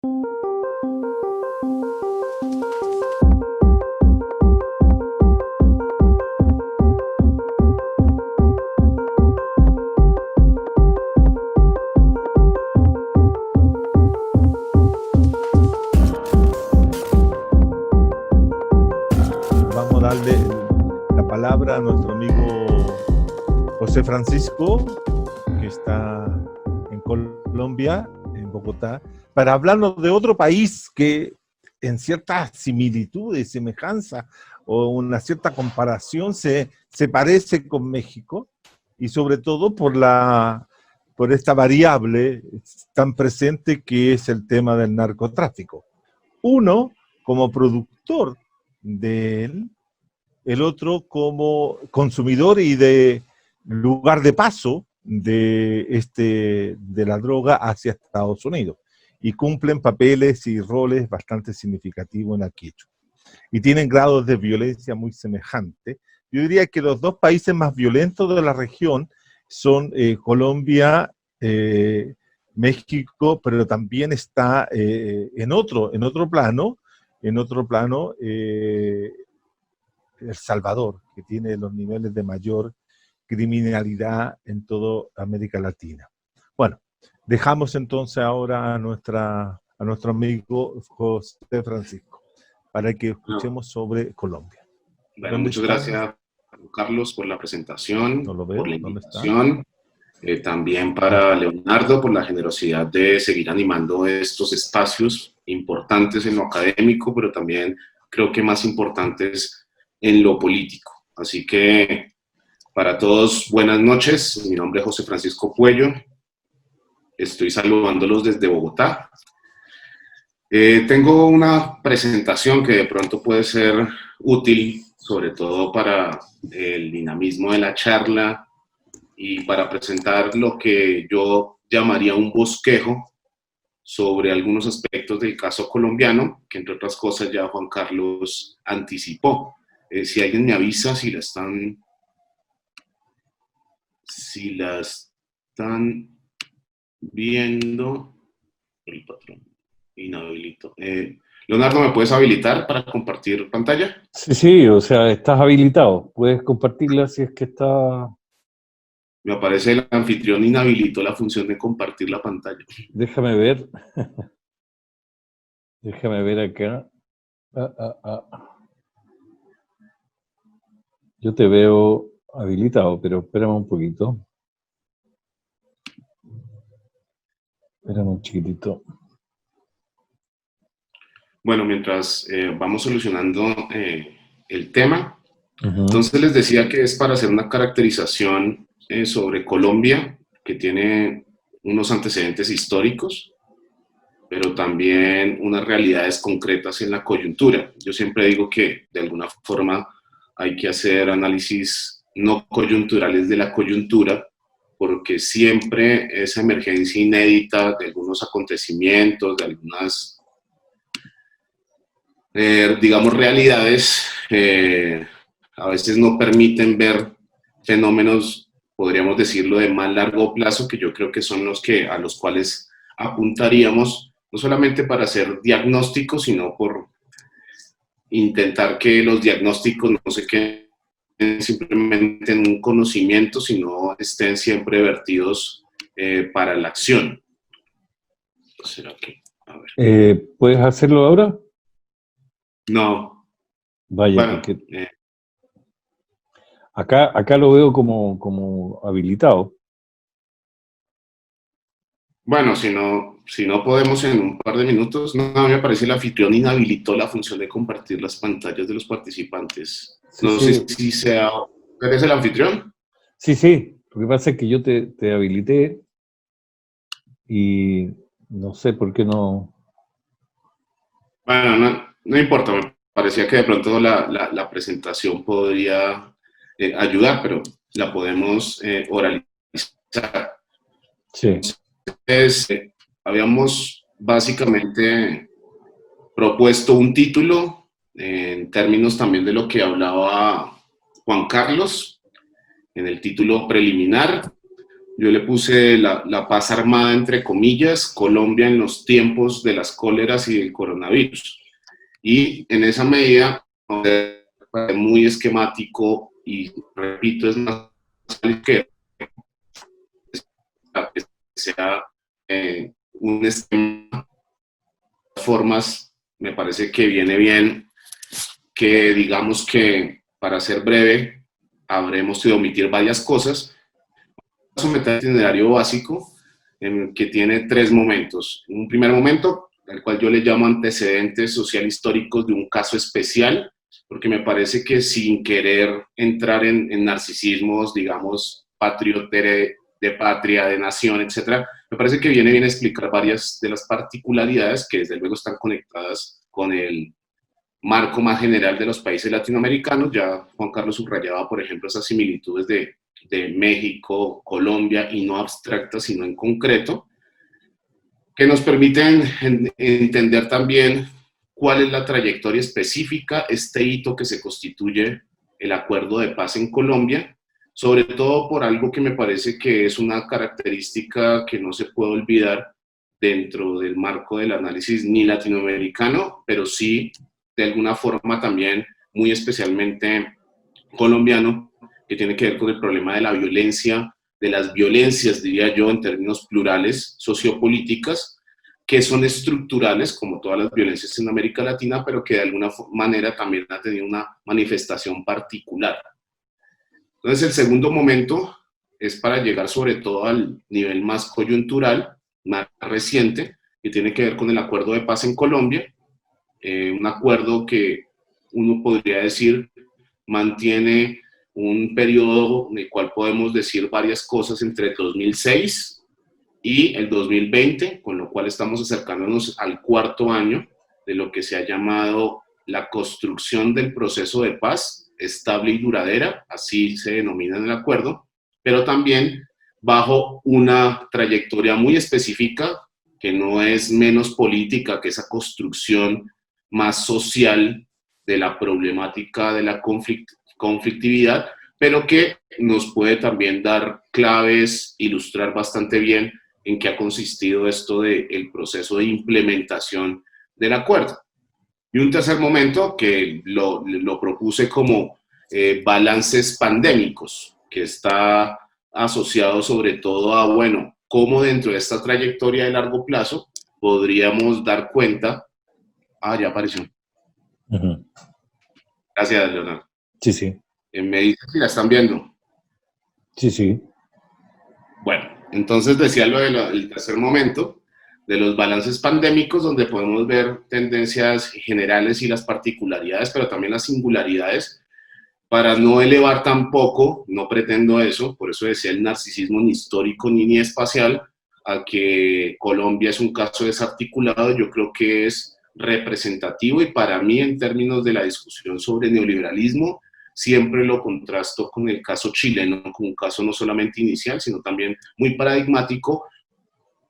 Vamos a darle la palabra a nuestro amigo José Francisco, que está en Colombia, en Bogotá, para hablarnos de otro país que en ciertas similitudes, semejanza o una cierta comparación se parece con México, y sobre todo por esta variable tan presente que es el tema del narcotráfico. Uno como productor de él, el otro como consumidor y de lugar de paso de la droga hacia Estados Unidos. Y cumplen papeles y roles bastante significativos en aquello. Y tienen grados de violencia muy semejantes. Yo diría que los dos países más violentos de la región son Colombia, México, pero también está en otro plano, El Salvador, que tiene los niveles de mayor criminalidad en toda América Latina. Bueno, dejamos entonces ahora a nuestro amigo José Francisco para que escuchemos sobre Colombia. Bueno, muchas gracias, Carlos, por la presentación, no lo veo, por la invitación. También para Leonardo, por la generosidad de seguir animando estos espacios importantes en lo académico, pero también creo que más importantes en lo político. Así que para todos, buenas noches. Mi nombre es José Francisco Puello. Estoy saludándolos desde Bogotá. Tengo una presentación que de pronto puede ser útil, sobre todo para el dinamismo de la charla y para presentar lo que yo llamaría un bosquejo sobre algunos aspectos del caso colombiano, que entre otras cosas ya Juan Carlos anticipó. Si alguien me avisa si la están viendo, el patrón, inhabilito. Leonardo, ¿me puedes habilitar para compartir pantalla? Sí, o sea, estás habilitado. Puedes compartirla si es que está... Me aparece el anfitrión inhabilitó la función de compartir la pantalla. Déjame ver. Déjame ver acá. Yo te veo habilitado, pero espérame un poquito. Espérame un chiquitito. Bueno, mientras vamos solucionando el tema, entonces les decía que es para hacer una caracterización sobre Colombia, que tiene unos antecedentes históricos, pero también unas realidades concretas en la coyuntura. Yo siempre digo que de alguna forma hay que hacer análisis no coyunturales de la coyuntura, porque siempre esa emergencia inédita de algunos acontecimientos, de algunas digamos, realidades a veces no permiten ver fenómenos, podríamos decirlo, de más largo plazo, que yo creo que son a los cuales apuntaríamos, no solamente para hacer diagnósticos, sino por intentar que los diagnósticos no se queden simplemente en un conocimiento, sino estén siempre vertidos para la acción. ¿Será que? A ver. ¿Puedes hacerlo ahora? No. Vaya, bueno, porque acá lo veo como habilitado. Bueno, si no podemos en un par de minutos, no, me parece el anfitrión inhabilitó la función de compartir las pantallas de los participantes. No sé si sea... ¿Eres el anfitrión? Sí. Lo que pasa es que yo te habilité y no sé por qué no... Bueno, no importa, me parecía que de pronto la presentación podría ayudar, pero la podemos oralizar. Sí. Entonces, habíamos básicamente propuesto un título en términos también de lo que hablaba Juan Carlos en el título preliminar, yo le puse la paz armada, entre comillas, Colombia en los tiempos de las cóleras y del coronavirus. Y en esa medida, muy esquemático y, repito, es más que sea un esquema de formas, me parece que viene bien que digamos que, para ser breve, habremos de omitir varias cosas. Someter el itinerario básico, que tiene 3 momentos. Un primer momento, al cual yo le llamo antecedentes social históricos de un caso especial, porque me parece que, sin querer entrar en narcisismos, digamos, patriotere de patria, de nación, etcétera, me parece que viene bien explicar varias de las particularidades que desde luego están conectadas con el marco más general de los países latinoamericanos. Ya Juan Carlos subrayaba, por ejemplo, esas similitudes de México, Colombia, y no abstractas, sino en concreto, que nos permiten entender también cuál es la trayectoria específica, este hito que se constituye el acuerdo de paz en Colombia, sobre todo por algo que me parece que es una característica que no se puede olvidar dentro del marco del análisis ni latinoamericano, pero sí de alguna forma también muy especialmente colombiano, que tiene que ver con el problema de la violencia, de las violencias, diría yo, en términos plurales, sociopolíticas, que son estructurales, como todas las violencias en América Latina, pero que de alguna manera también han tenido una manifestación particular. Entonces, el segundo momento es para llegar sobre todo al nivel más coyuntural, más reciente, que tiene que ver con el acuerdo de paz en Colombia, un acuerdo que uno podría decir mantiene un periodo en el cual podemos decir varias cosas entre el 2006 y el 2020, con lo cual estamos acercándonos al 4º año de lo que se ha llamado la construcción del proceso de paz estable y duradera, así se denomina en el acuerdo, pero también bajo una trayectoria muy específica, que no es menos política que esa construcción más social de la problemática de la conflictividad, pero que nos puede también dar claves, ilustrar bastante bien en qué ha consistido esto del proceso de implementación del acuerdo. Y un tercer momento que lo propuse como balances pandémicos, que está asociado sobre todo a, bueno, cómo dentro de esta trayectoria de largo plazo podríamos dar cuenta. Ya apareció. Gracias, Leonardo. Sí, sí. Me dice si la están viendo. Sí, sí. Bueno, entonces decía lo del tercer momento, de los balances pandémicos, donde podemos ver tendencias generales y las particularidades, pero también las singularidades, para no elevar tampoco, no pretendo eso, por eso decía el narcisismo ni histórico ni espacial, a que Colombia es un caso desarticulado. Yo creo que es representativo, y para mí, en términos de la discusión sobre neoliberalismo, siempre lo contrasto con el caso chileno, como un caso no solamente inicial, sino también muy paradigmático,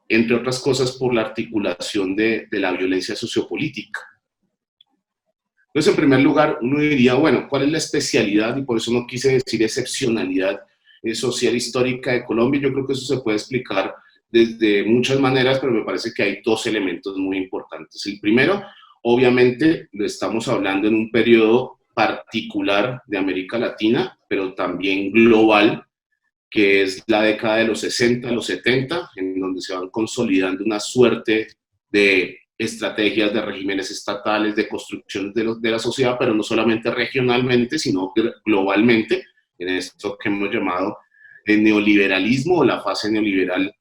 entre otras cosas por la articulación de la violencia sociopolítica. Entonces, en primer lugar, uno diría, bueno, ¿cuál es la especialidad? Y por eso no quise decir excepcionalidad social histórica de Colombia. Yo creo que eso se puede explicar desde muchas maneras, pero me parece que hay 2 elementos muy importantes. El primero, obviamente, lo estamos hablando en un periodo particular de América Latina, pero también global, que es la década de los 60, los 70, en donde se van consolidando una suerte de estrategias de regímenes estatales, de construcción de la sociedad, pero no solamente regionalmente, sino globalmente, en esto que hemos llamado el neoliberalismo o la fase neoliberal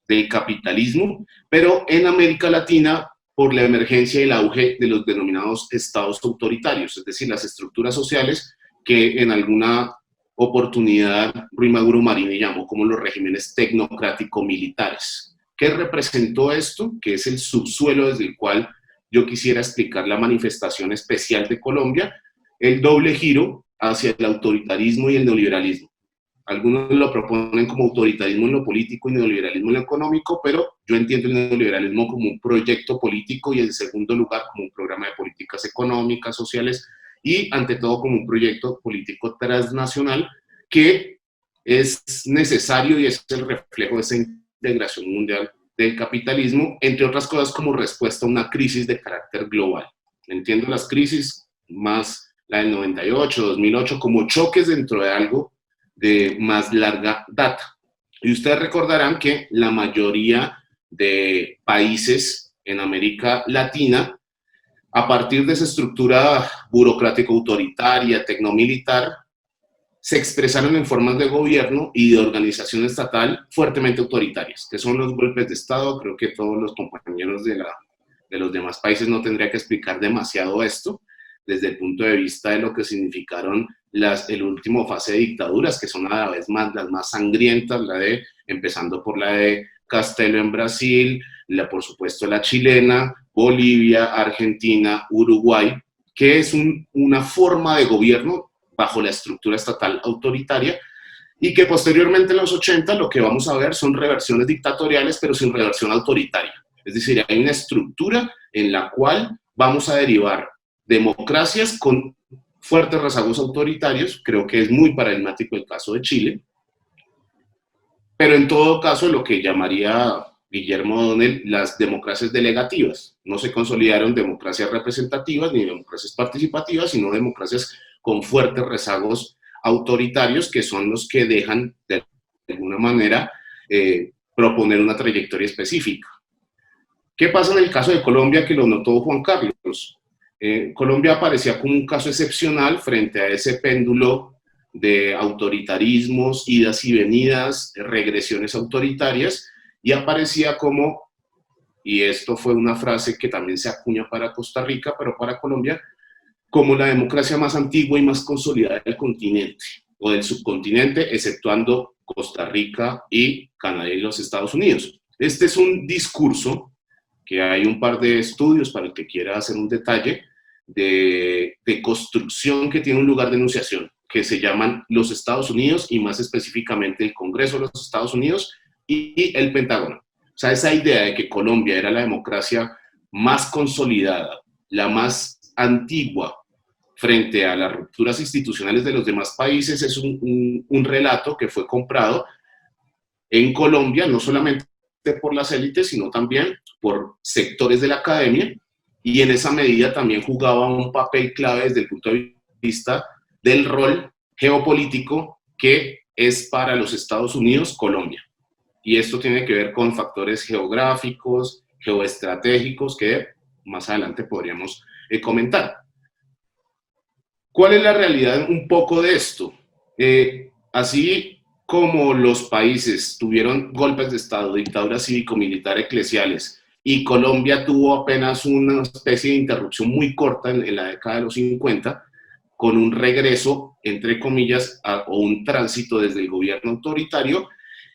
del capitalismo, pero en América Latina por la emergencia y el auge de los denominados estados autoritarios, es decir, las estructuras sociales que en alguna oportunidad Ruy Maguro Marini llamó como los regímenes tecnocrático-militares. ¿Qué representó esto? Que es el subsuelo desde el cual yo quisiera explicar la manifestación especial de Colombia, el doble giro hacia el autoritarismo y el neoliberalismo. Algunos lo proponen como autoritarismo en lo político y neoliberalismo en lo económico, pero yo entiendo el neoliberalismo como un proyecto político y, en segundo lugar, como un programa de políticas económicas, sociales y, ante todo, como un proyecto político transnacional que es necesario y es el reflejo de esa integración mundial del capitalismo, entre otras cosas como respuesta a una crisis de carácter global. Entiendo las crisis, más la del 98, 2008, como choques dentro de algo de más larga data. Y ustedes recordarán que la mayoría de países en América Latina, a partir de esa estructura burocrático-autoritaria, tecnomilitar, se expresaron en formas de gobierno y de organización estatal fuertemente autoritarias, que son los golpes de Estado. Creo que todos los compañeros de los demás países no tendría que explicar demasiado esto, desde el punto de vista de lo que significaron el último fase de dictaduras, que son a la vez las más sangrientas, empezando por la de Castelo en Brasil, por supuesto la chilena, Bolivia, Argentina, Uruguay, que es una forma de gobierno bajo la estructura estatal autoritaria, y que posteriormente en los 80 lo que vamos a ver son reversiones dictatoriales, pero sin reversión autoritaria. Es decir, hay una estructura en la cual vamos a derivar democracias con fuertes rezagos autoritarios. Creo que es muy paradigmático el caso de Chile, pero en todo caso lo que llamaría Guillermo O'Donnell las democracias delegativas. No se consolidaron democracias representativas ni democracias participativas, sino democracias con fuertes rezagos autoritarios, que son los que dejan de alguna manera proponer una trayectoria específica. ¿Qué pasa en el caso de Colombia, que lo notó Juan Carlos? Colombia aparecía como un caso excepcional frente a ese péndulo de autoritarismos, idas y venidas, regresiones autoritarias, y aparecía como, y esto fue una frase que también se acuña para Costa Rica, pero para Colombia, como la democracia más antigua y más consolidada del continente, o del subcontinente, exceptuando Costa Rica y Canadá y los Estados Unidos. Este es un discurso que hay un par de estudios para el que quiera hacer un detalle de construcción, que tiene un lugar de enunciación, que se llaman los Estados Unidos, y más específicamente el Congreso de los Estados Unidos y el Pentágono. O sea, esa idea de que Colombia era la democracia más consolidada, la más antigua frente a las rupturas institucionales de los demás países, es un relato que fue comprado en Colombia, no solamente por las élites, sino también por sectores de la academia, y en esa medida también jugaba un papel clave desde el punto de vista del rol geopolítico que es para los Estados Unidos Colombia. Y esto tiene que ver con factores geográficos, geoestratégicos, que más adelante podríamos comentar. ¿Cuál es la realidad un poco de esto? Así como los países tuvieron golpes de Estado, dictaduras cívico-militar eclesiales, y Colombia tuvo apenas una especie de interrupción muy corta en la década de los 50, con un regreso, entre comillas, o un tránsito desde el gobierno autoritario,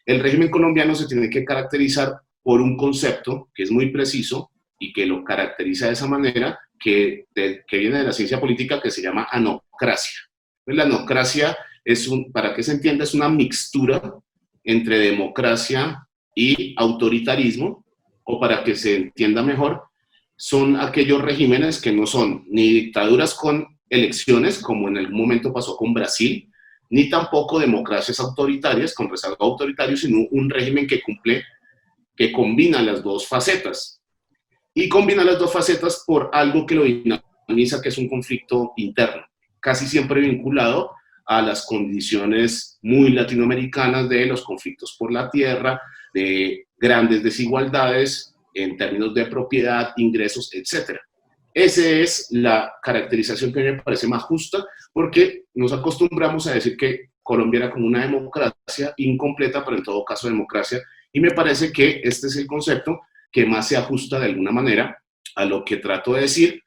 el régimen colombiano se tiene que caracterizar por un concepto que es muy preciso y que lo caracteriza de esa manera, que viene de la ciencia política, que se llama anocracia. La anocracia para que se entienda, es una mixtura entre democracia y autoritarismo, o para que se entienda mejor, son aquellos regímenes que no son ni dictaduras con elecciones, como en algún momento pasó con Brasil, ni tampoco democracias autoritarias con rezago autoritario, sino un régimen que combina las dos facetas. Y combina las dos facetas por algo que lo dinamiza, que es un conflicto interno, casi siempre vinculado a las condiciones muy latinoamericanas de los conflictos por la tierra, de grandes desigualdades en términos de propiedad, ingresos, etc. Esa es la caracterización que a mí me parece más justa, porque nos acostumbramos a decir que Colombia era como una democracia incompleta, pero en todo caso democracia, y me parece que este es el concepto que más se ajusta de alguna manera a lo que trato de decir.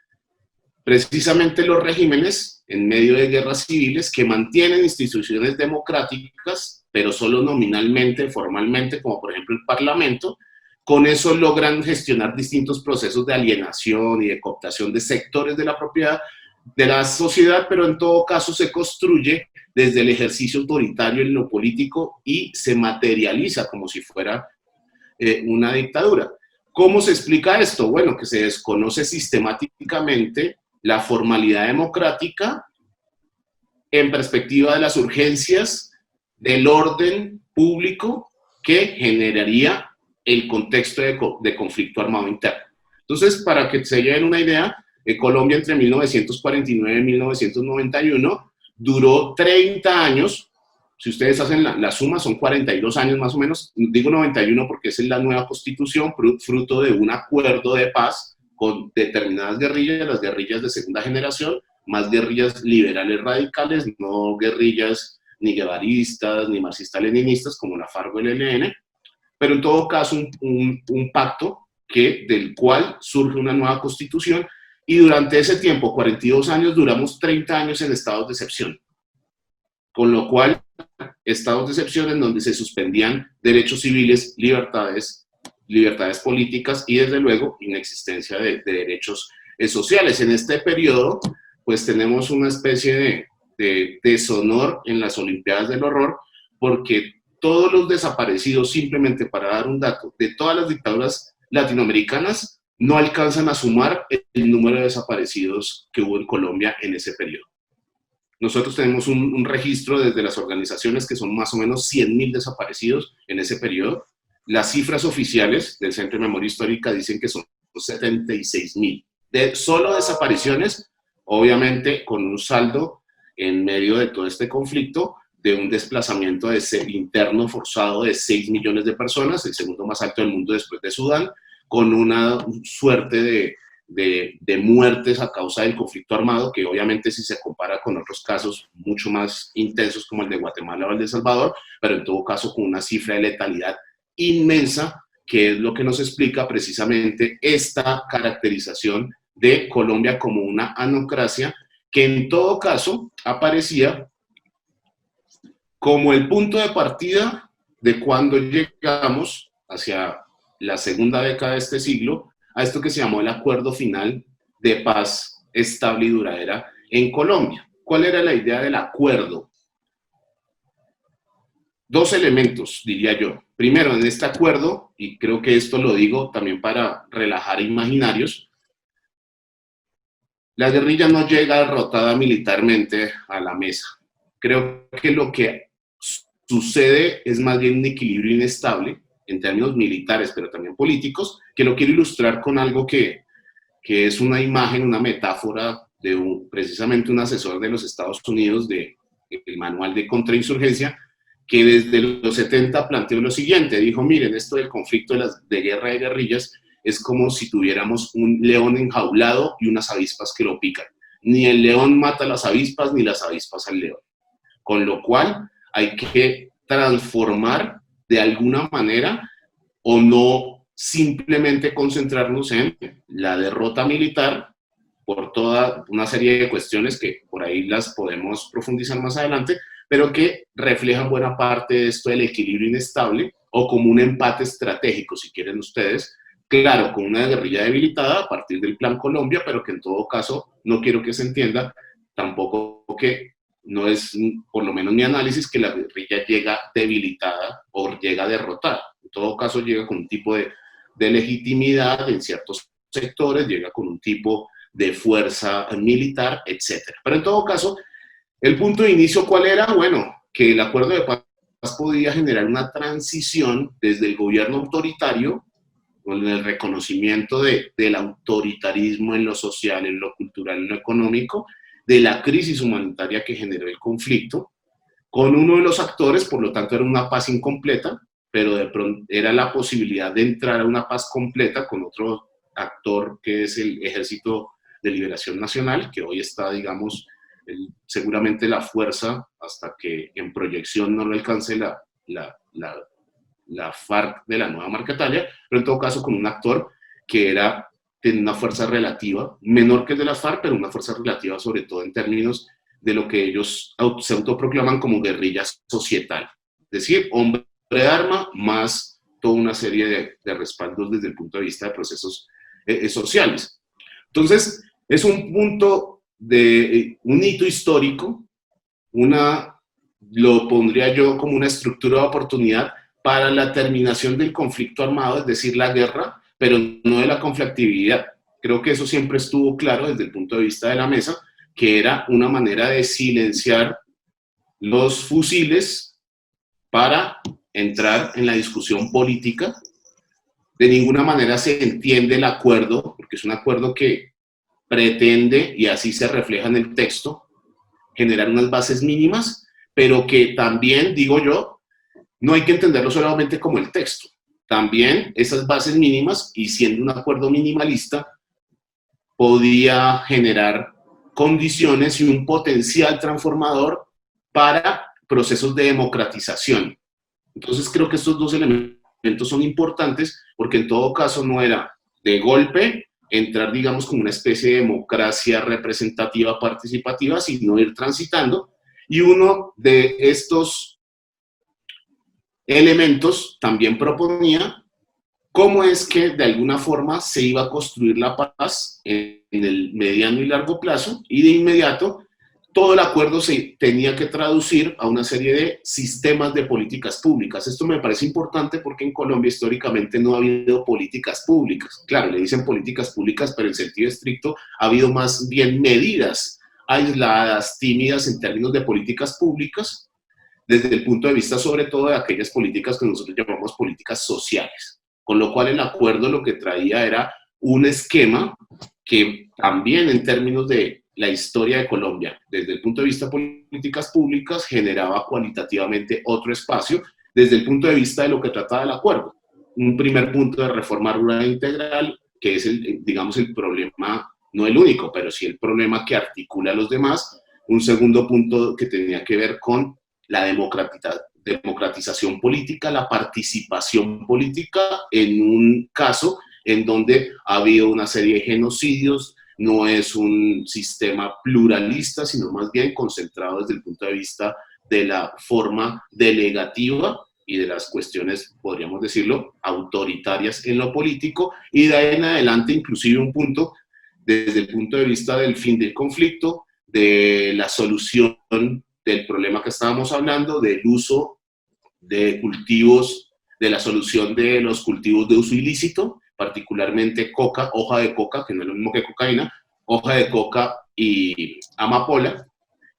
Precisamente los regímenes en medio de guerras civiles que mantienen instituciones democráticas, pero solo nominalmente, formalmente, como por ejemplo el Parlamento, con eso logran gestionar distintos procesos de alienación y de cooptación de sectores de la propiedad de la sociedad, pero en todo caso se construye desde el ejercicio autoritario en lo político y se materializa como si fuera una dictadura. ¿Cómo se explica esto? Bueno, que se desconoce sistemáticamente la formalidad democrática en perspectiva de las urgencias del orden público que generaría el contexto de conflicto armado interno. Entonces, para que se lleven una idea, Colombia entre 1949 y 1991 duró 30 años. Si ustedes hacen la suma, son 42 años más o menos. Digo 91 porque esa es la nueva constitución, fruto de un acuerdo de paz con determinadas guerrillas, las guerrillas de segunda generación, más guerrillas liberales radicales, no guerrillas ni guevaristas, ni marxistas-leninistas, como la FARC o el ELN, pero en todo caso un pacto del cual surge una nueva constitución, y durante ese tiempo, 42 años, duramos 30 años en estados de excepción, con lo cual, estados de excepción en donde se suspendían derechos civiles, libertades políticas y, desde luego, inexistencia de derechos sociales. En este periodo, pues tenemos una especie de deshonor en las Olimpiadas del Horror, porque todos los desaparecidos, simplemente para dar un dato, de todas las dictaduras latinoamericanas, no alcanzan a sumar el número de desaparecidos que hubo en Colombia en ese periodo. Nosotros tenemos un registro desde las organizaciones que son más o menos 100.000 desaparecidos en ese periodo. Las cifras oficiales del Centro de Memoria Histórica dicen que son 76.000. De solo desapariciones, obviamente con un saldo en medio de todo este conflicto, de un desplazamiento interno forzado de 6 millones de personas, el segundo más alto del mundo después de Sudán, con una suerte de muertes a causa del conflicto armado, que obviamente si se compara con otros casos mucho más intensos como el de Guatemala o el de El Salvador, pero en todo caso con una cifra de letalidad inmensa, que es lo que nos explica precisamente esta caracterización de Colombia como una anocracia, que en todo caso aparecía como el punto de partida de cuando llegamos hacia la segunda década de este siglo a esto que se llamó el Acuerdo Final de Paz Estable y Duradera en Colombia. ¿Cuál era la idea del acuerdo? Dos elementos, diría yo. Primero, en este acuerdo, y creo que esto lo digo también para relajar imaginarios, la guerrilla no llega derrotada militarmente a la mesa. Creo que lo que sucede es más bien un equilibrio inestable en términos militares, pero también políticos, que lo quiero ilustrar con algo que es una imagen, una metáfora de precisamente un asesor de los Estados Unidos del manual de contrainsurgencia, que desde los 70 planteó lo siguiente, dijo, miren, esto del conflicto de guerra de guerrillas es como si tuviéramos un león enjaulado y unas avispas que lo pican. Ni el león mata a las avispas, ni las avispas al león. Con lo cual hay que transformar de alguna manera o no simplemente concentrarnos en la derrota militar por toda una serie de cuestiones que por ahí las podemos profundizar más adelante, pero que reflejan buena parte de esto del equilibrio inestable o como un empate estratégico, si quieren ustedes, claro, con una guerrilla debilitada a partir del Plan Colombia, pero que en todo caso no quiero que se entienda tampoco que no es, por lo menos mi análisis, que la guerrilla llega debilitada o llega derrotada. En todo caso llega con un tipo de legitimidad en ciertos sectores, llega con un tipo de fuerza militar, etc. Pero en todo caso, el punto de inicio, ¿cuál era? Bueno, que el acuerdo de paz podía generar una transición desde el gobierno autoritario, con el reconocimiento del autoritarismo en lo social, en lo cultural, en lo económico, de la crisis humanitaria que generó el conflicto, con uno de los actores, por lo tanto era una paz incompleta, pero de pronto era la posibilidad de entrar a una paz completa con otro actor que es el Ejército de Liberación Nacional, que hoy está, digamos, seguramente la fuerza, hasta que en proyección no lo alcance la FARC de la nueva Marcatalia, pero en todo caso con un actor que tenía una fuerza relativa, menor que el de la FARC, pero una fuerza relativa sobre todo en términos de lo que ellos se autoproclaman como guerrilla societal, es decir, hombre de arma más toda una serie de respaldos desde el punto de vista de procesos sociales. Entonces, es un punto un hito histórico, lo pondría yo como una estructura de oportunidad para la terminación del conflicto armado, es decir, la guerra, pero no de la conflictividad. Creo que eso siempre estuvo claro desde el punto de vista de la mesa, que era una manera de silenciar los fusiles para entrar en la discusión política. De ninguna manera se entiende el acuerdo, porque es un acuerdo que pretende, y así se refleja en el texto, generar unas bases mínimas, pero que también, digo yo, no hay que entenderlo solamente como el texto. También esas bases mínimas, y siendo un acuerdo minimalista, podía generar condiciones y un potencial transformador para procesos de democratización. Entonces creo que estos dos elementos son importantes, porque en todo caso no era de golpe entrar, digamos, como una especie de democracia representativa participativa, sino ir transitando. Y uno de estos elementos también proponía cómo es que de alguna forma se iba a construir la paz en el mediano y largo plazo, y de inmediato todo el acuerdo se tenía que traducir a una serie de sistemas de políticas públicas. Esto me parece importante porque en Colombia históricamente no ha habido políticas públicas. Claro, le dicen políticas públicas, pero en sentido estricto ha habido más bien medidas aisladas, tímidas en términos de políticas públicas, desde el punto de vista sobre todo de aquellas políticas que nosotros llamamos políticas sociales. Con lo cual el acuerdo lo que traía era un esquema que también en términos de la historia de Colombia, desde el punto de vista de políticas públicas, generaba cualitativamente otro espacio desde el punto de vista de lo que trataba el acuerdo. Un primer punto de reforma rural integral, que es, digamos, el problema, no el único, pero sí el problema que articula a los demás. Un segundo punto que tenía que ver con la democratización política, la participación política en un caso en donde ha habido una serie de genocidios. No es un sistema pluralista, sino más bien concentrado desde el punto de vista de la forma delegativa y de las cuestiones, podríamos decirlo, autoritarias en lo político, y de ahí en adelante inclusive un punto desde el punto de vista del fin del conflicto, de la solución del problema que estábamos hablando, del uso de cultivos, de la solución de los cultivos de uso ilícito, particularmente coca, hoja de coca, que no es lo mismo que cocaína, hoja de coca y amapola,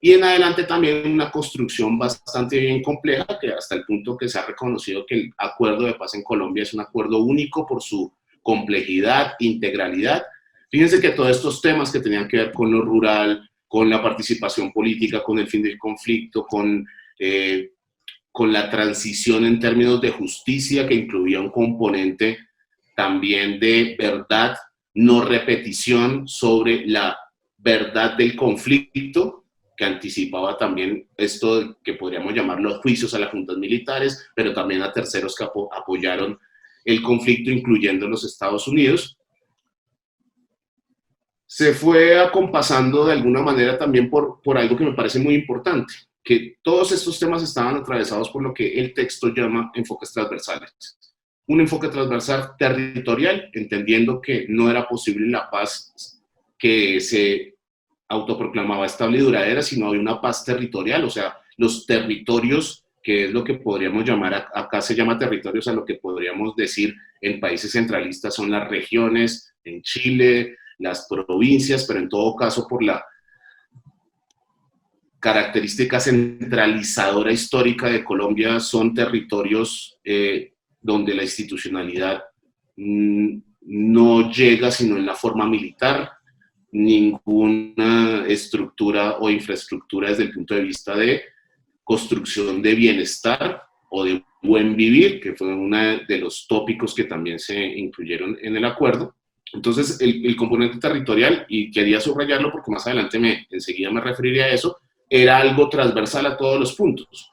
y en adelante también una construcción bastante bien compleja, que hasta el punto que se ha reconocido que el acuerdo de paz en Colombia es un acuerdo único por su complejidad, integralidad. Fíjense que todos estos temas que tenían que ver con lo rural, con la participación política, con el fin del conflicto, con la transición en términos de justicia, que incluía un componente también de verdad, no repetición, sobre la verdad del conflicto, que anticipaba también esto que podríamos llamar los juicios a las juntas militares, pero también a terceros que apoyaron el conflicto, incluyendo los Estados Unidos. Se fue acompasando de alguna manera también por algo que me parece muy importante, que todos estos temas estaban atravesados por lo que el texto llama enfoques transversales. Un enfoque transversal territorial, entendiendo que no era posible la paz que se autoproclamaba estable y duradera, sino había una paz territorial, o sea, los territorios, que es lo que podríamos llamar, acá se llama territorios, a lo que podríamos decir en países centralistas son las regiones, en Chile, las provincias, pero en todo caso por la característica centralizadora histórica de Colombia son territorios donde la institucionalidad no llega sino en la forma militar, ninguna estructura o infraestructura desde el punto de vista de construcción de bienestar o de buen vivir, que fue uno de los tópicos que también se incluyeron en el acuerdo. Entonces, el componente territorial, y quería subrayarlo porque más adelante enseguida me referiré a eso, era algo transversal a todos los puntos.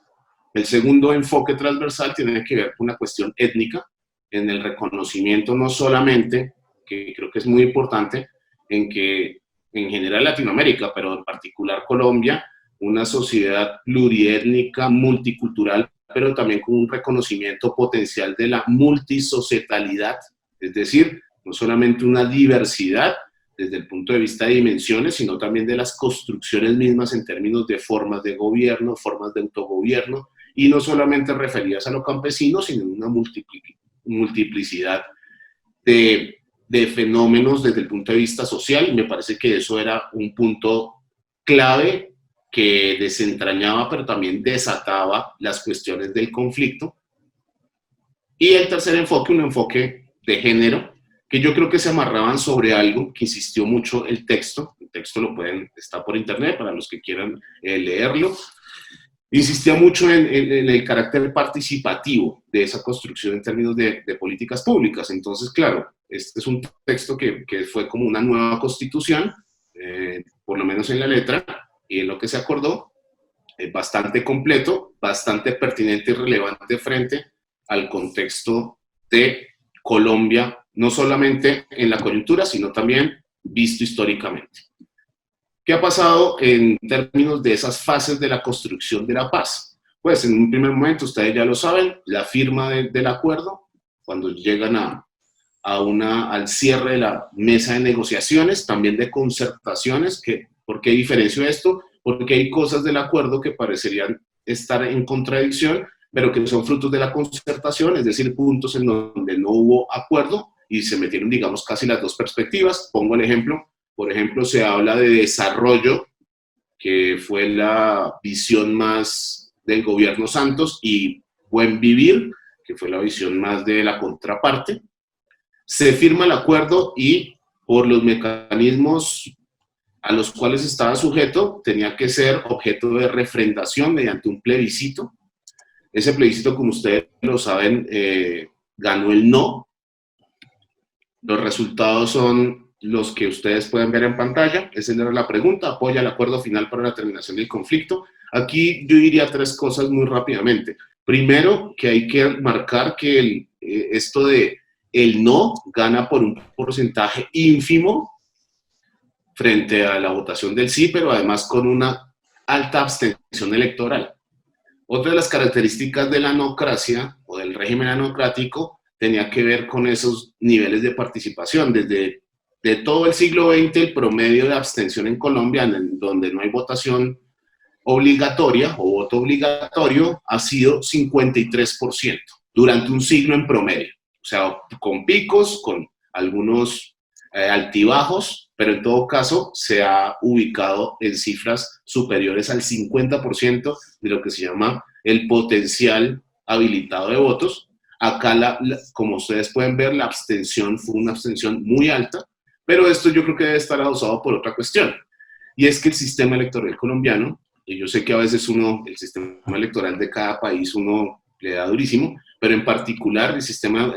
El segundo enfoque transversal tiene que ver con una cuestión étnica, en el reconocimiento no solamente, que creo que es muy importante, en que en general Latinoamérica, pero en particular Colombia, una sociedad pluriétnica, multicultural, pero también con un reconocimiento potencial de la multisocietalidad, es decir, no solamente una diversidad desde el punto de vista de dimensiones, sino también de las construcciones mismas en términos de formas de gobierno, formas de autogobierno, y no solamente referidas a lo campesino, sino una multiplicidad de fenómenos desde el punto de vista social, y me parece que eso era un punto clave que desentrañaba, pero también desataba las cuestiones del conflicto. Y el tercer enfoque, un enfoque de género, que yo creo que se amarraban sobre algo que insistió mucho el texto está por internet para los que quieran leerlo. Insistía mucho en el carácter participativo de esa construcción en términos de políticas públicas. Entonces, claro, este es un texto que fue como una nueva constitución, por lo menos en la letra, y en lo que se acordó, bastante completo, bastante pertinente y relevante frente al contexto de Colombia, no solamente en la coyuntura, sino también visto históricamente. ¿Qué ha pasado en términos de esas fases de la construcción de la paz? Pues en un primer momento, ustedes ya lo saben, la firma del acuerdo, cuando llegan al cierre de la mesa de negociaciones, también de concertaciones. ¿Por qué diferencio esto? Porque hay cosas del acuerdo que parecerían estar en contradicción, pero que son frutos de la concertación, es decir, puntos en donde no hubo acuerdo y se metieron, digamos, casi las dos perspectivas. Pongo el ejemplo. Por ejemplo, se habla de desarrollo, que fue la visión más del gobierno Santos, y buen vivir, que fue la visión más de la contraparte. Se firma el acuerdo y por los mecanismos a los cuales estaba sujeto, tenía que ser objeto de refrendación mediante un plebiscito. Ese plebiscito, como ustedes lo saben, ganó el no. Los resultados son los que ustedes pueden ver en pantalla. Esa era la pregunta: ¿apoya el acuerdo final para la terminación del conflicto? Aquí yo diría tres cosas muy rápidamente. Primero, que hay que marcar que esto de el no gana por un porcentaje ínfimo frente a la votación del sí, pero además con una alta abstención electoral. Otra de las características de la nocracia o del régimen anocrático tenía que ver con esos niveles de participación. Desde todo el siglo XX, el promedio de abstención en Colombia, en donde no hay votación obligatoria o voto obligatorio, ha sido 53% durante un siglo en promedio. O sea, con picos, con algunos altibajos, pero en todo caso se ha ubicado en cifras superiores al 50% de lo que se llama el potencial habilitado de votos. Acá, como ustedes pueden ver, la abstención fue una abstención muy alta, pero esto yo creo que debe estar adosado por otra cuestión, y es que el sistema electoral colombiano, y yo sé que a veces el sistema electoral de cada país uno le da durísimo, pero en particular el sistema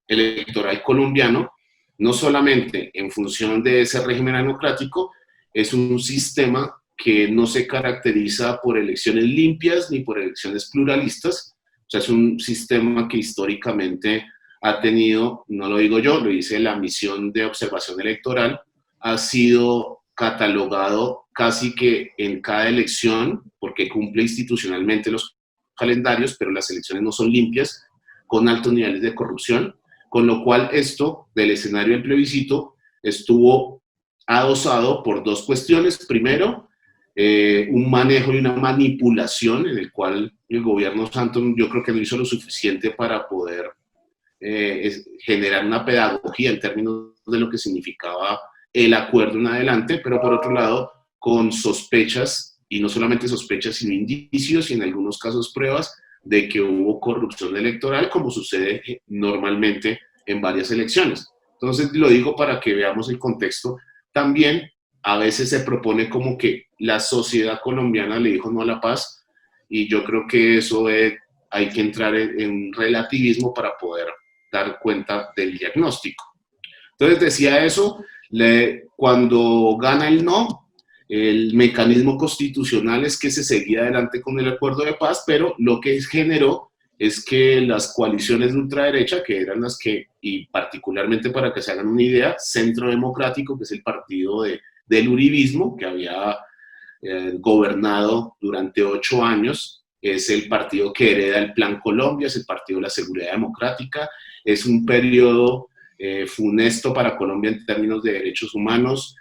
electoral colombiano, no solamente en función de ese régimen anocrático, es un sistema que no se caracteriza por elecciones limpias ni por elecciones pluralistas. O sea, es un sistema que históricamente ha tenido, no lo digo yo, lo dice la misión de observación electoral, ha sido catalogado casi que en cada elección, porque cumple institucionalmente los calendarios, pero las elecciones no son limpias, con altos niveles de corrupción, con lo cual esto del escenario del plebiscito estuvo adosado por dos cuestiones. Primero, un manejo y una manipulación en el cual el gobierno Santos yo creo que no hizo lo suficiente para poder generar una pedagogía en términos de lo que significaba el acuerdo en adelante, pero por otro lado con sospechas, y no solamente sospechas sino indicios y en algunos casos pruebas de que hubo corrupción electoral, como sucede normalmente en varias elecciones. Entonces lo digo para que veamos el contexto. También a veces se propone como que la sociedad colombiana le dijo no a la paz, y yo creo que eso hay que entrar en relativismo para poder dar cuenta del diagnóstico. Entonces decía eso, cuando gana el no, el mecanismo constitucional es que se seguía adelante con el acuerdo de paz, pero lo que generó es que las coaliciones de ultraderecha, que eran las que, y particularmente para que se hagan una idea, Centro Democrático, que es el partido del uribismo, que había gobernado durante 8 años, es el partido que hereda el Plan Colombia, es el partido de la seguridad democrática, es un periodo funesto para Colombia en términos de derechos humanos,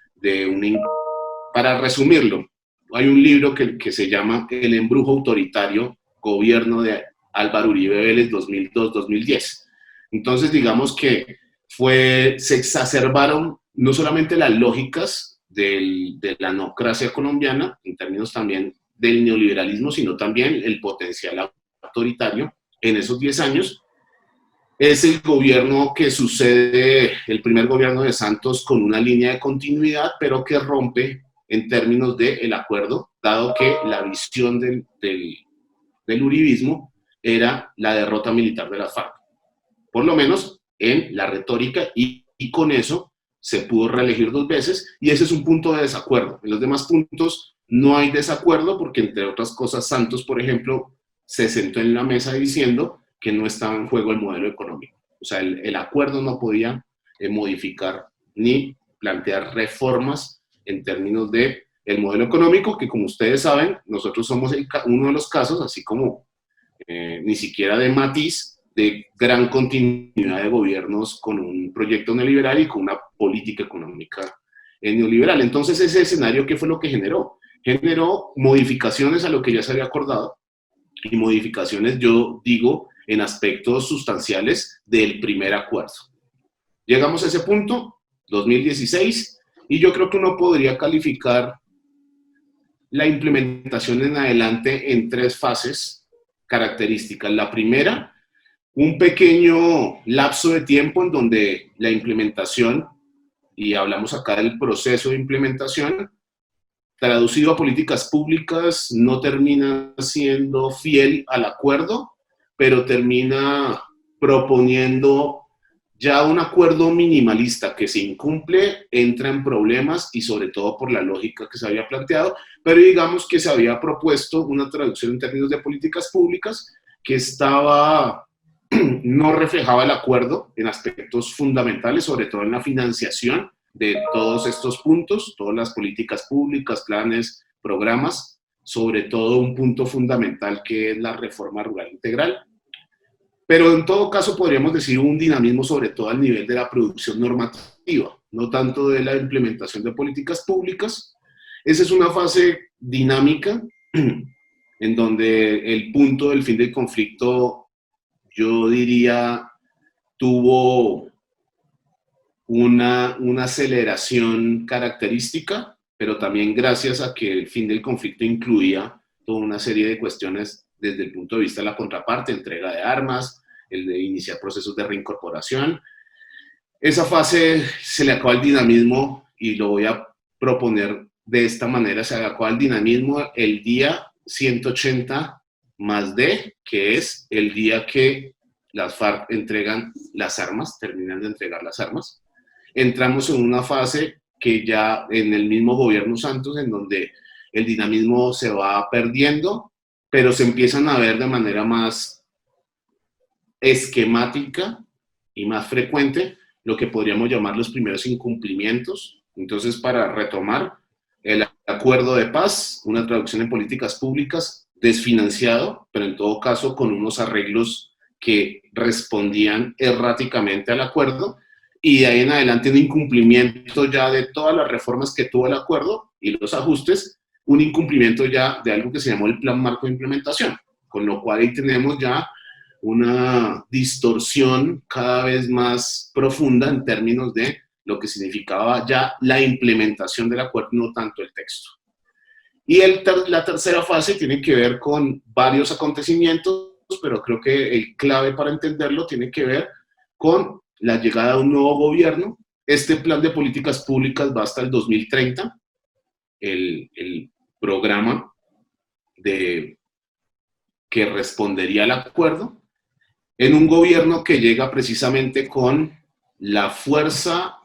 para resumirlo, hay un libro que se llama El embrujo autoritario, gobierno de Álvaro Uribe Vélez 2002-2010. Entonces digamos que se exacerbaron no solamente las lógicas de la nocracia colombiana, en términos también del neoliberalismo, sino también el potencial autoritario en esos 10 años. Es el gobierno que sucede, el primer gobierno de Santos, con una línea de continuidad, pero que rompe en términos del acuerdo, dado que la visión del uribismo era la derrota militar de las FARC, por lo menos en la retórica, y con eso se pudo reelegir 2 veces, y ese es un punto de desacuerdo. En los demás puntos no hay desacuerdo, porque entre otras cosas Santos, por ejemplo, se sentó en la mesa diciendo que no estaba en juego el modelo económico. O sea, el acuerdo no podía modificar ni plantear reformas en términos del modelo económico, que como ustedes saben, nosotros somos uno de los casos, así como ni siquiera de matiz, de gran continuidad de gobiernos con un proyecto neoliberal y con una política económica neoliberal. Entonces, ese escenario, ¿qué fue lo que generó? Generó modificaciones a lo que ya se había acordado, y modificaciones, yo digo, en aspectos sustanciales del primer acuerdo. Llegamos a ese punto, 2016, y yo creo que uno podría calificar la implementación en adelante en 3 fases características. La primera, un pequeño lapso de tiempo en donde la implementación, y hablamos acá del proceso de implementación, traducido a políticas públicas, no termina siendo fiel al acuerdo, pero termina proponiendo ya un acuerdo minimalista que se incumple, entra en problemas, y sobre todo por la lógica que se había planteado, pero digamos que se había propuesto una traducción en términos de políticas públicas que no reflejaba el acuerdo en aspectos fundamentales, sobre todo en la financiación de todos estos puntos, todas las políticas públicas, planes, programas, sobre todo un punto fundamental que es la reforma rural integral. Pero en todo caso podríamos decir un dinamismo sobre todo al nivel de la producción normativa, no tanto de la implementación de políticas públicas. Esa es una fase dinámica en donde el punto del fin del conflicto, yo diría, tuvo una aceleración característica, pero también gracias a que el fin del conflicto incluía toda una serie de cuestiones desde el punto de vista de la contraparte, entrega de armas, el de iniciar procesos de reincorporación. Esa fase se le acaba el dinamismo, y lo voy a proponer de esta manera: se le acaba el dinamismo el día 180 más D, que es el día que las FARC entregan las armas, terminan de entregar las armas. Entramos en una fase que ya en el mismo gobierno Santos, en donde el dinamismo se va perdiendo, pero se empiezan a ver de manera más esquemática y más frecuente lo que podríamos llamar los primeros incumplimientos. Entonces, para retomar, el acuerdo de paz, una traducción en políticas públicas, desfinanciado, pero en todo caso con unos arreglos que respondían erráticamente al acuerdo, y de ahí en adelante un incumplimiento ya de todas las reformas que tuvo el acuerdo y los ajustes, un incumplimiento ya de algo que se llamó el Plan Marco de Implementación, con lo cual ahí tenemos ya una distorsión cada vez más profunda en términos de lo que significaba ya la implementación del acuerdo, no tanto el texto. Y la tercera fase tiene que ver con varios acontecimientos, pero creo que el clave para entenderlo tiene que ver con la llegada de un nuevo gobierno. Este plan de políticas públicas va hasta el 2030, el programa que respondería al acuerdo, en un gobierno que llega precisamente con la fuerza,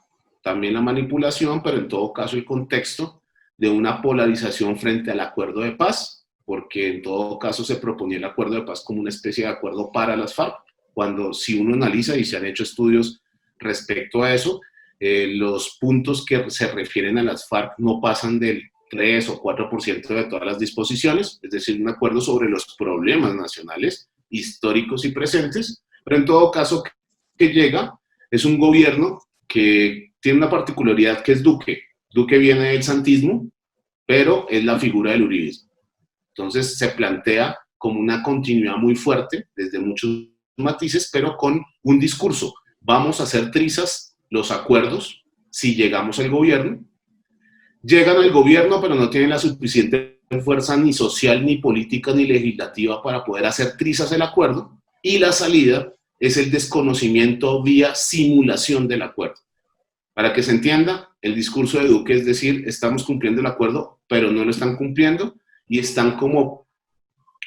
también la manipulación, pero en todo caso el contexto de una polarización frente al acuerdo de paz, porque en todo caso se proponía el acuerdo de paz como una especie de acuerdo para las FARC, cuando si uno analiza, y se han hecho estudios respecto a eso, los puntos que se refieren a las FARC no pasan del 3 o 4% de todas las disposiciones, es decir, un acuerdo sobre los problemas nacionales, históricos y presentes, pero en todo caso que llega, es un gobierno que tiene una particularidad, que es Duque. Duque viene del santismo, pero es la figura del uribismo. Entonces se plantea como una continuidad muy fuerte, desde muchos matices, pero con un discurso: vamos a hacer trizas los acuerdos si llegamos al gobierno, Llegan al gobierno, pero no tienen la suficiente fuerza ni social, ni política, ni legislativa para poder hacer trizas el acuerdo, y la salida es el desconocimiento vía simulación del acuerdo. Para que se entienda, el discurso de Duque es decir, estamos cumpliendo el acuerdo, pero no lo están cumpliendo, y están como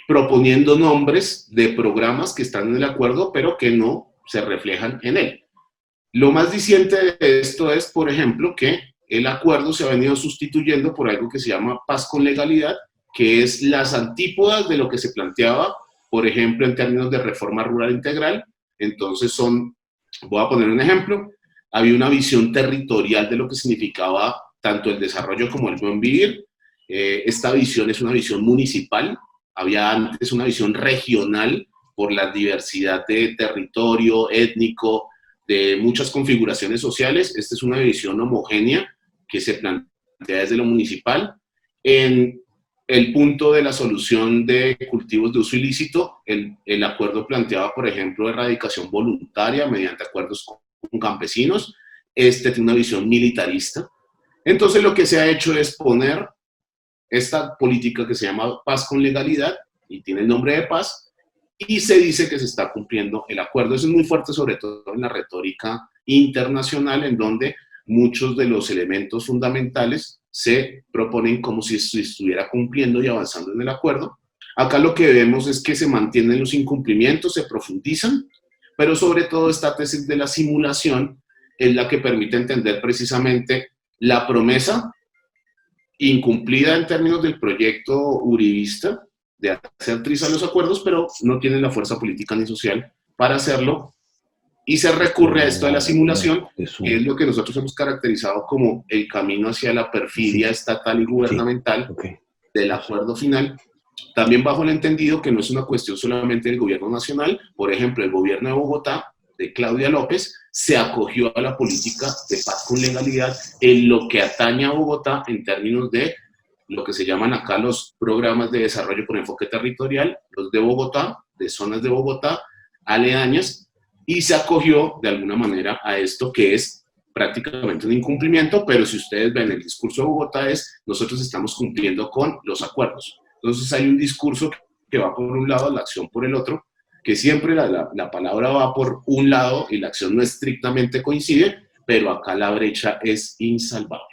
proponiendo nombres de programas que están en el acuerdo, pero que no se reflejan en él. Lo más diciente de esto es, por ejemplo, que el acuerdo se ha venido sustituyendo por algo que se llama paz con legalidad, que es las antípodas de lo que se planteaba, por ejemplo, en términos de reforma rural integral. Entonces voy a poner un ejemplo, había una visión territorial de lo que significaba tanto el desarrollo como el buen vivir. Esta visión es una visión municipal, había antes una visión regional por la diversidad de territorio, étnico, de muchas configuraciones sociales. Esta es una visión homogénea que se plantea desde lo municipal. En el punto de la solución de cultivos de uso ilícito, el acuerdo planteaba, por ejemplo, erradicación voluntaria mediante acuerdos con campesinos. Este tiene una visión militarista. Entonces lo que se ha hecho es poner esta política que se llama paz con legalidad y tiene el nombre de paz, y se dice que se está cumpliendo el acuerdo. Eso es muy fuerte, sobre todo en la retórica internacional, en donde muchos de los elementos fundamentales se proponen como si se estuviera cumpliendo y avanzando en el acuerdo. Acá lo que vemos es que se mantienen los incumplimientos, se profundizan, pero sobre todo esta tesis de la simulación es la que permite entender precisamente la promesa incumplida en términos del proyecto uribista de hacer trizas los acuerdos, pero no tienen la fuerza política ni social para hacerlo, y se recurre a esto de la simulación, que es lo que nosotros hemos caracterizado como el camino hacia la perfidia estatal y gubernamental del acuerdo final, también bajo el entendido que no es una cuestión solamente del gobierno nacional. Por ejemplo, el gobierno de Bogotá, de Claudia López, se acogió a la política de paz con legalidad en lo que atañe a Bogotá en términos de lo que se llaman acá los programas de desarrollo por enfoque territorial, los de Bogotá, de zonas de Bogotá, aledañas, y se acogió de alguna manera a esto que es prácticamente un incumplimiento, pero si ustedes ven el discurso de Bogotá es, nosotros estamos cumpliendo con los acuerdos. Entonces hay un discurso que va por un lado, la acción por el otro, que siempre la palabra va por un lado y la acción no estrictamente coincide, pero acá la brecha es insalvable.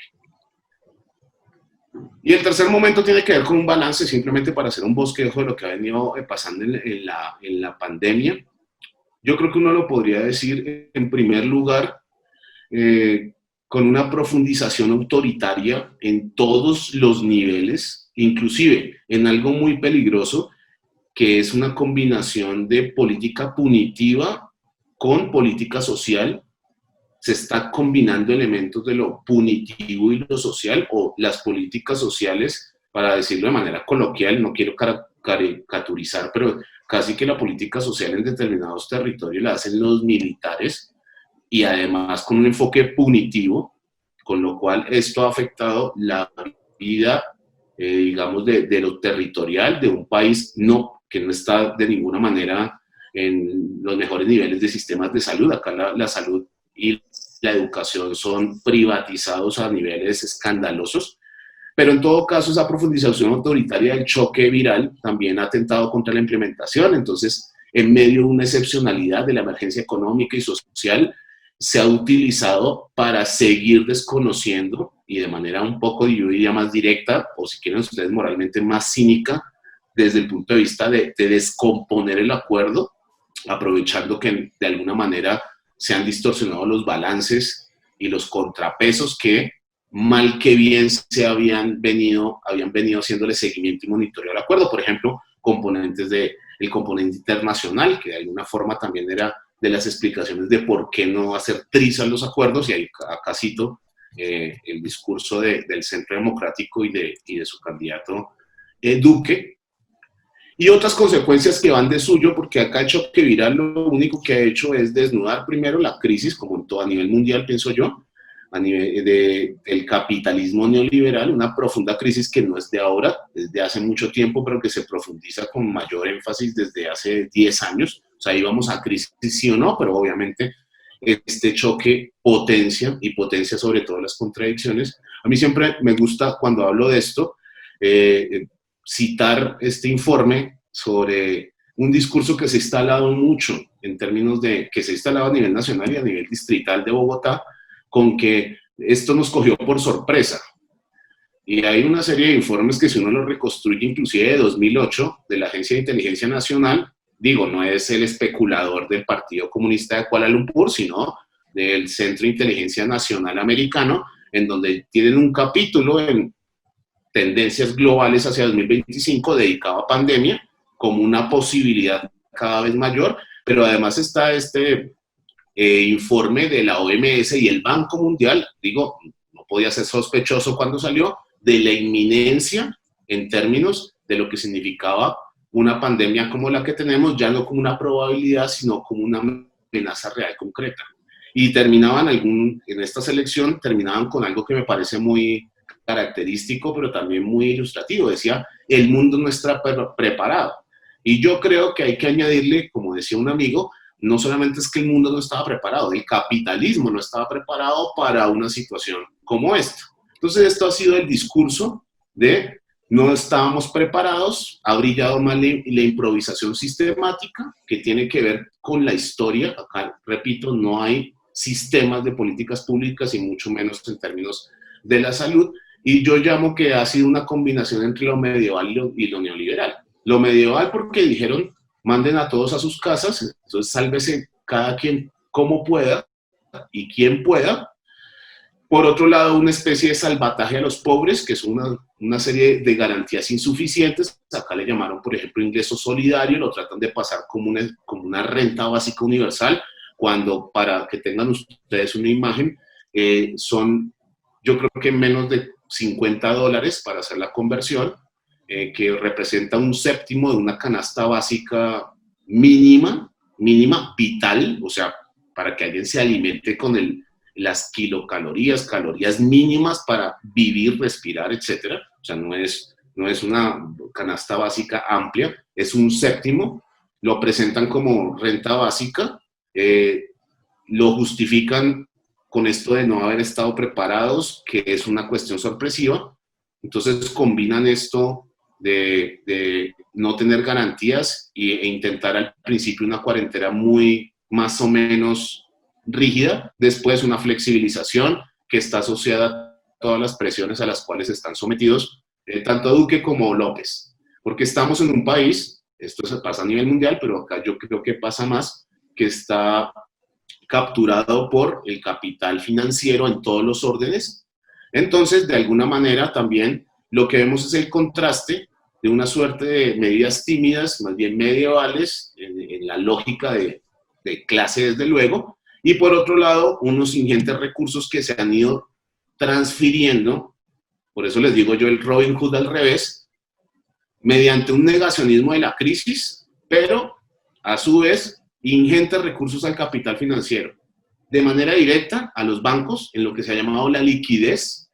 Y el tercer momento tiene que ver con un balance, simplemente para hacer un bosquejo de lo que ha venido pasando en la pandemia. Yo creo que uno lo podría decir, en primer lugar, con una profundización autoritaria en todos los niveles, inclusive en algo muy peligroso, que es una combinación de política punitiva con política social. Se está combinando elementos de lo punitivo y lo social, o las políticas sociales, para decirlo de manera coloquial, no quiero caricaturizar, pero casi que la política social en determinados territorios la hacen los militares, y además con un enfoque punitivo, con lo cual esto ha afectado la vida, digamos, de lo territorial de un país que no está de ninguna manera en los mejores niveles de sistemas de salud. Acá la salud y la educación son privatizados a niveles escandalosos, pero en todo caso esa profundización autoritaria del choque viral también ha atentado contra la implementación. Entonces, en medio de una excepcionalidad de la emergencia económica y social, se ha utilizado para seguir desconociendo, y de manera un poco, yo diría, más directa, o si quieren ustedes moralmente más cínica, desde el punto de vista de descomponer el acuerdo, aprovechando que de alguna manera se han distorsionado los balances y los contrapesos que mal que bien habían venido haciéndole seguimiento y monitoreo al acuerdo. Por ejemplo, el componente internacional, que de alguna forma también era de las explicaciones de por qué no hacer trizas los acuerdos, y ahí acá cito el discurso del Centro Democrático y de su candidato Duque, y otras consecuencias que van de suyo, porque acá el choque viral lo único que ha hecho es desnudar primero la crisis, como en todo a nivel mundial, pienso yo, a nivel del capitalismo neoliberal, una profunda crisis que no es de ahora, desde hace mucho tiempo, pero que se profundiza con mayor énfasis desde hace 10 años. O sea, íbamos a crisis sí o no, pero obviamente este choque potencia, y potencia sobre todo las contradicciones. A mí siempre me gusta, cuando hablo de esto, citar este informe sobre un discurso que se ha instalado mucho en términos de que se ha instalado a nivel nacional y a nivel distrital de Bogotá, con que esto nos cogió por sorpresa. Y hay una serie de informes que, si uno los reconstruye, inclusive de 2008, de la Agencia de Inteligencia Nacional, digo, no es el especulador del Partido Comunista de Kuala Lumpur, sino del Centro de Inteligencia Nacional Americano, en donde tienen un capítulo en tendencias globales hacia 2025 dedicado a pandemia, como una posibilidad cada vez mayor, pero además está este informe de la OMS y el Banco Mundial, digo, no podía ser sospechoso cuando salió, de la inminencia en términos de lo que significaba una pandemia como la que tenemos, ya no como una probabilidad, sino como una amenaza real concreta. Y terminaban en esta selección, terminaban con algo que me parece muy característico, pero también muy ilustrativo. Decía, el mundo no está preparado. Y yo creo que hay que añadirle, como decía un amigo, no solamente es que el mundo no estaba preparado, el capitalismo no estaba preparado para una situación como esta. Entonces, esto ha sido el discurso de no estábamos preparados, ha brillado más la improvisación sistemática, que tiene que ver con la historia. Acá, repito, no hay sistemas de políticas públicas y mucho menos en términos de la salud. Y yo llamo que ha sido una combinación entre lo medieval y lo neoliberal. Lo medieval porque dijeron, manden a todos a sus casas, entonces sálvese cada quien como pueda y quien pueda. Por otro lado, una especie de salvataje a los pobres, que es una serie de garantías insuficientes. Acá le llamaron, por ejemplo, ingreso solidario, lo tratan de pasar como una renta básica universal, cuando, para que tengan ustedes una imagen, son, yo creo que menos de $50 para hacer la conversión, que representa un séptimo de una canasta básica mínima, vital, o sea, para que alguien se alimente con las kilocalorías, calorías mínimas para vivir, respirar, etc. O sea, no es una canasta básica amplia, es un séptimo, lo presentan como renta básica, lo justifican con esto de no haber estado preparados, que es una cuestión sorpresiva. Entonces combinan esto de no tener garantías e intentar al principio una cuarentena muy más o menos rígida, después una flexibilización que está asociada a todas las presiones a las cuales están sometidos tanto Duque como López, porque estamos en un país, esto se pasa a nivel mundial, pero acá yo creo que pasa más, que está capturado por el capital financiero en todos los órdenes. Entonces, de alguna manera también lo que vemos es el contraste de una suerte de medidas tímidas, más bien medievales, en la lógica de clase, desde luego, y por otro lado, unos ingentes recursos que se han ido transfiriendo, por eso les digo yo el Robin Hood al revés, mediante un negacionismo de la crisis, pero a su vez, ingentes recursos al capital financiero, de manera directa a los bancos, en lo que se ha llamado la liquidez.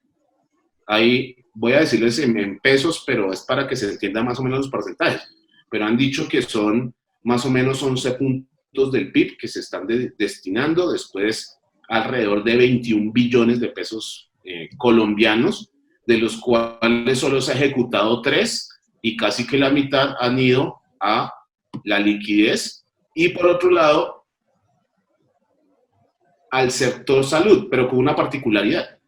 Ahí voy a decirles en pesos, pero es para que se entienda más o menos los porcentajes, pero han dicho que son más o menos 11 puntos del PIB que se están destinando, después alrededor de 21 billones de pesos colombianos, de los cuales solo se ha ejecutado 3 y casi que la mitad han ido a la liquidez, y por otro lado al sector salud, pero con una particularidad.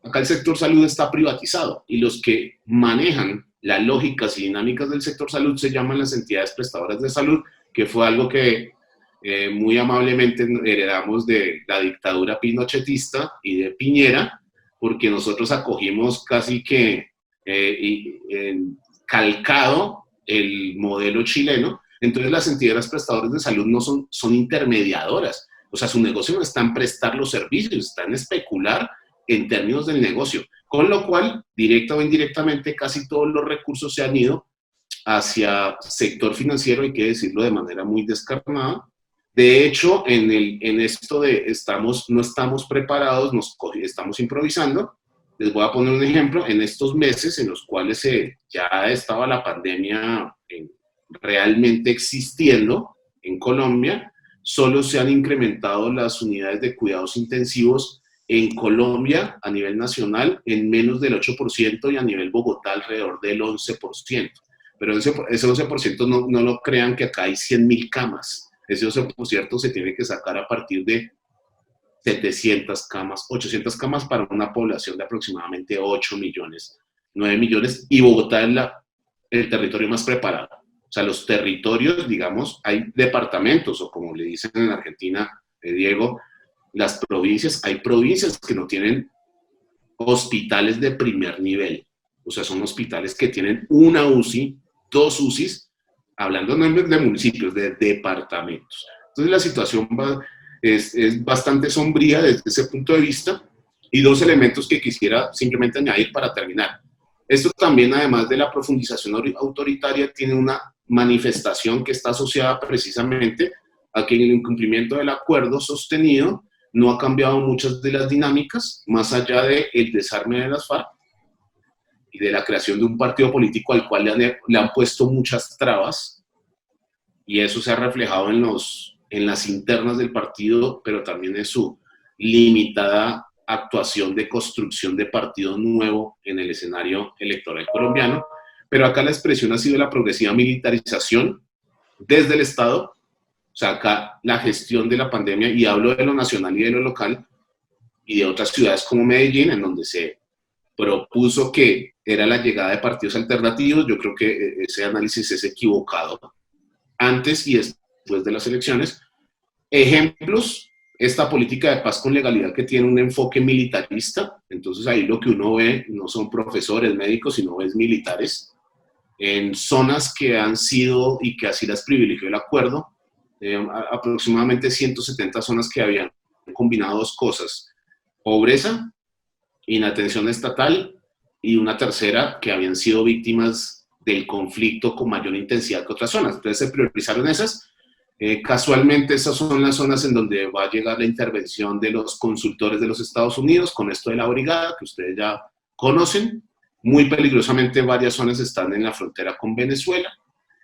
Acá el sector salud está privatizado y los que manejan las lógicas y dinámicas del sector salud se llaman las entidades prestadoras de salud, que fue algo que muy amablemente heredamos de la dictadura pinochetista y de Piñera, porque nosotros acogimos casi que calcado el modelo chileno. Entonces las entidades prestadoras de salud no son intermediadoras, o sea, su negocio no está en prestar los servicios, está en especular en términos del negocio, con lo cual, directa o indirectamente, casi todos los recursos se han ido hacia sector financiero, hay que decirlo de manera muy descarnada. De hecho, en esto de no estamos preparados, estamos improvisando. Les voy a poner un ejemplo. En estos meses en los cuales ya estaba la pandemia realmente existiendo en Colombia, solo se han incrementado las unidades de cuidados intensivos en Colombia a nivel nacional en menos del 8% y a nivel Bogotá alrededor del 11%. Pero ese 11% no lo crean que acá hay 100.000 camas. Ese 11% se tiene que sacar a partir de 700 camas, 800 camas para una población de aproximadamente 8 millones, 9 millones, y Bogotá es el territorio más preparado. O sea, los territorios, digamos, hay departamentos, o como le dicen en Argentina, Diego, las provincias, hay provincias que no tienen hospitales de primer nivel. O sea, son hospitales que tienen una UCI, 2 UCIs, hablando no de municipios, de departamentos. Entonces la situación es bastante sombría desde ese punto de vista, y 2 elementos que quisiera simplemente añadir para terminar. Esto también, además de la profundización autoritaria, tiene una manifestación que está asociada precisamente a que en el incumplimiento del acuerdo sostenido no ha cambiado muchas de las dinámicas, más allá del desarme de las FARC y de la creación de un partido político al cual le han puesto muchas trabas, y eso se ha reflejado en las internas del partido, pero también en su limitada actuación de construcción de partido nuevo en el escenario electoral colombiano. Pero acá la expresión ha sido la progresiva militarización desde el Estado. O sea, acá la gestión de la pandemia, y hablo de lo nacional y de lo local, y de otras ciudades como Medellín, en donde se propuso que era la llegada de partidos alternativos. Yo creo que ese análisis es equivocado antes y después de las elecciones. Ejemplos: esta política de paz con legalidad que tiene un enfoque militarista. Entonces ahí lo que uno ve no son profesores, médicos, sino es militares en zonas que han sido y que así las privilegió el acuerdo, aproximadamente 170 zonas que habían combinado 2 cosas: pobreza, inatención estatal, y una tercera, que habían sido víctimas del conflicto con mayor intensidad que otras zonas. Entonces se priorizaron esas. Casualmente esas son las zonas en donde va a llegar la intervención de los consultores de los Estados Unidos con esto de la brigada, que ustedes ya conocen. Muy peligrosamente varias zonas están en la frontera con Venezuela.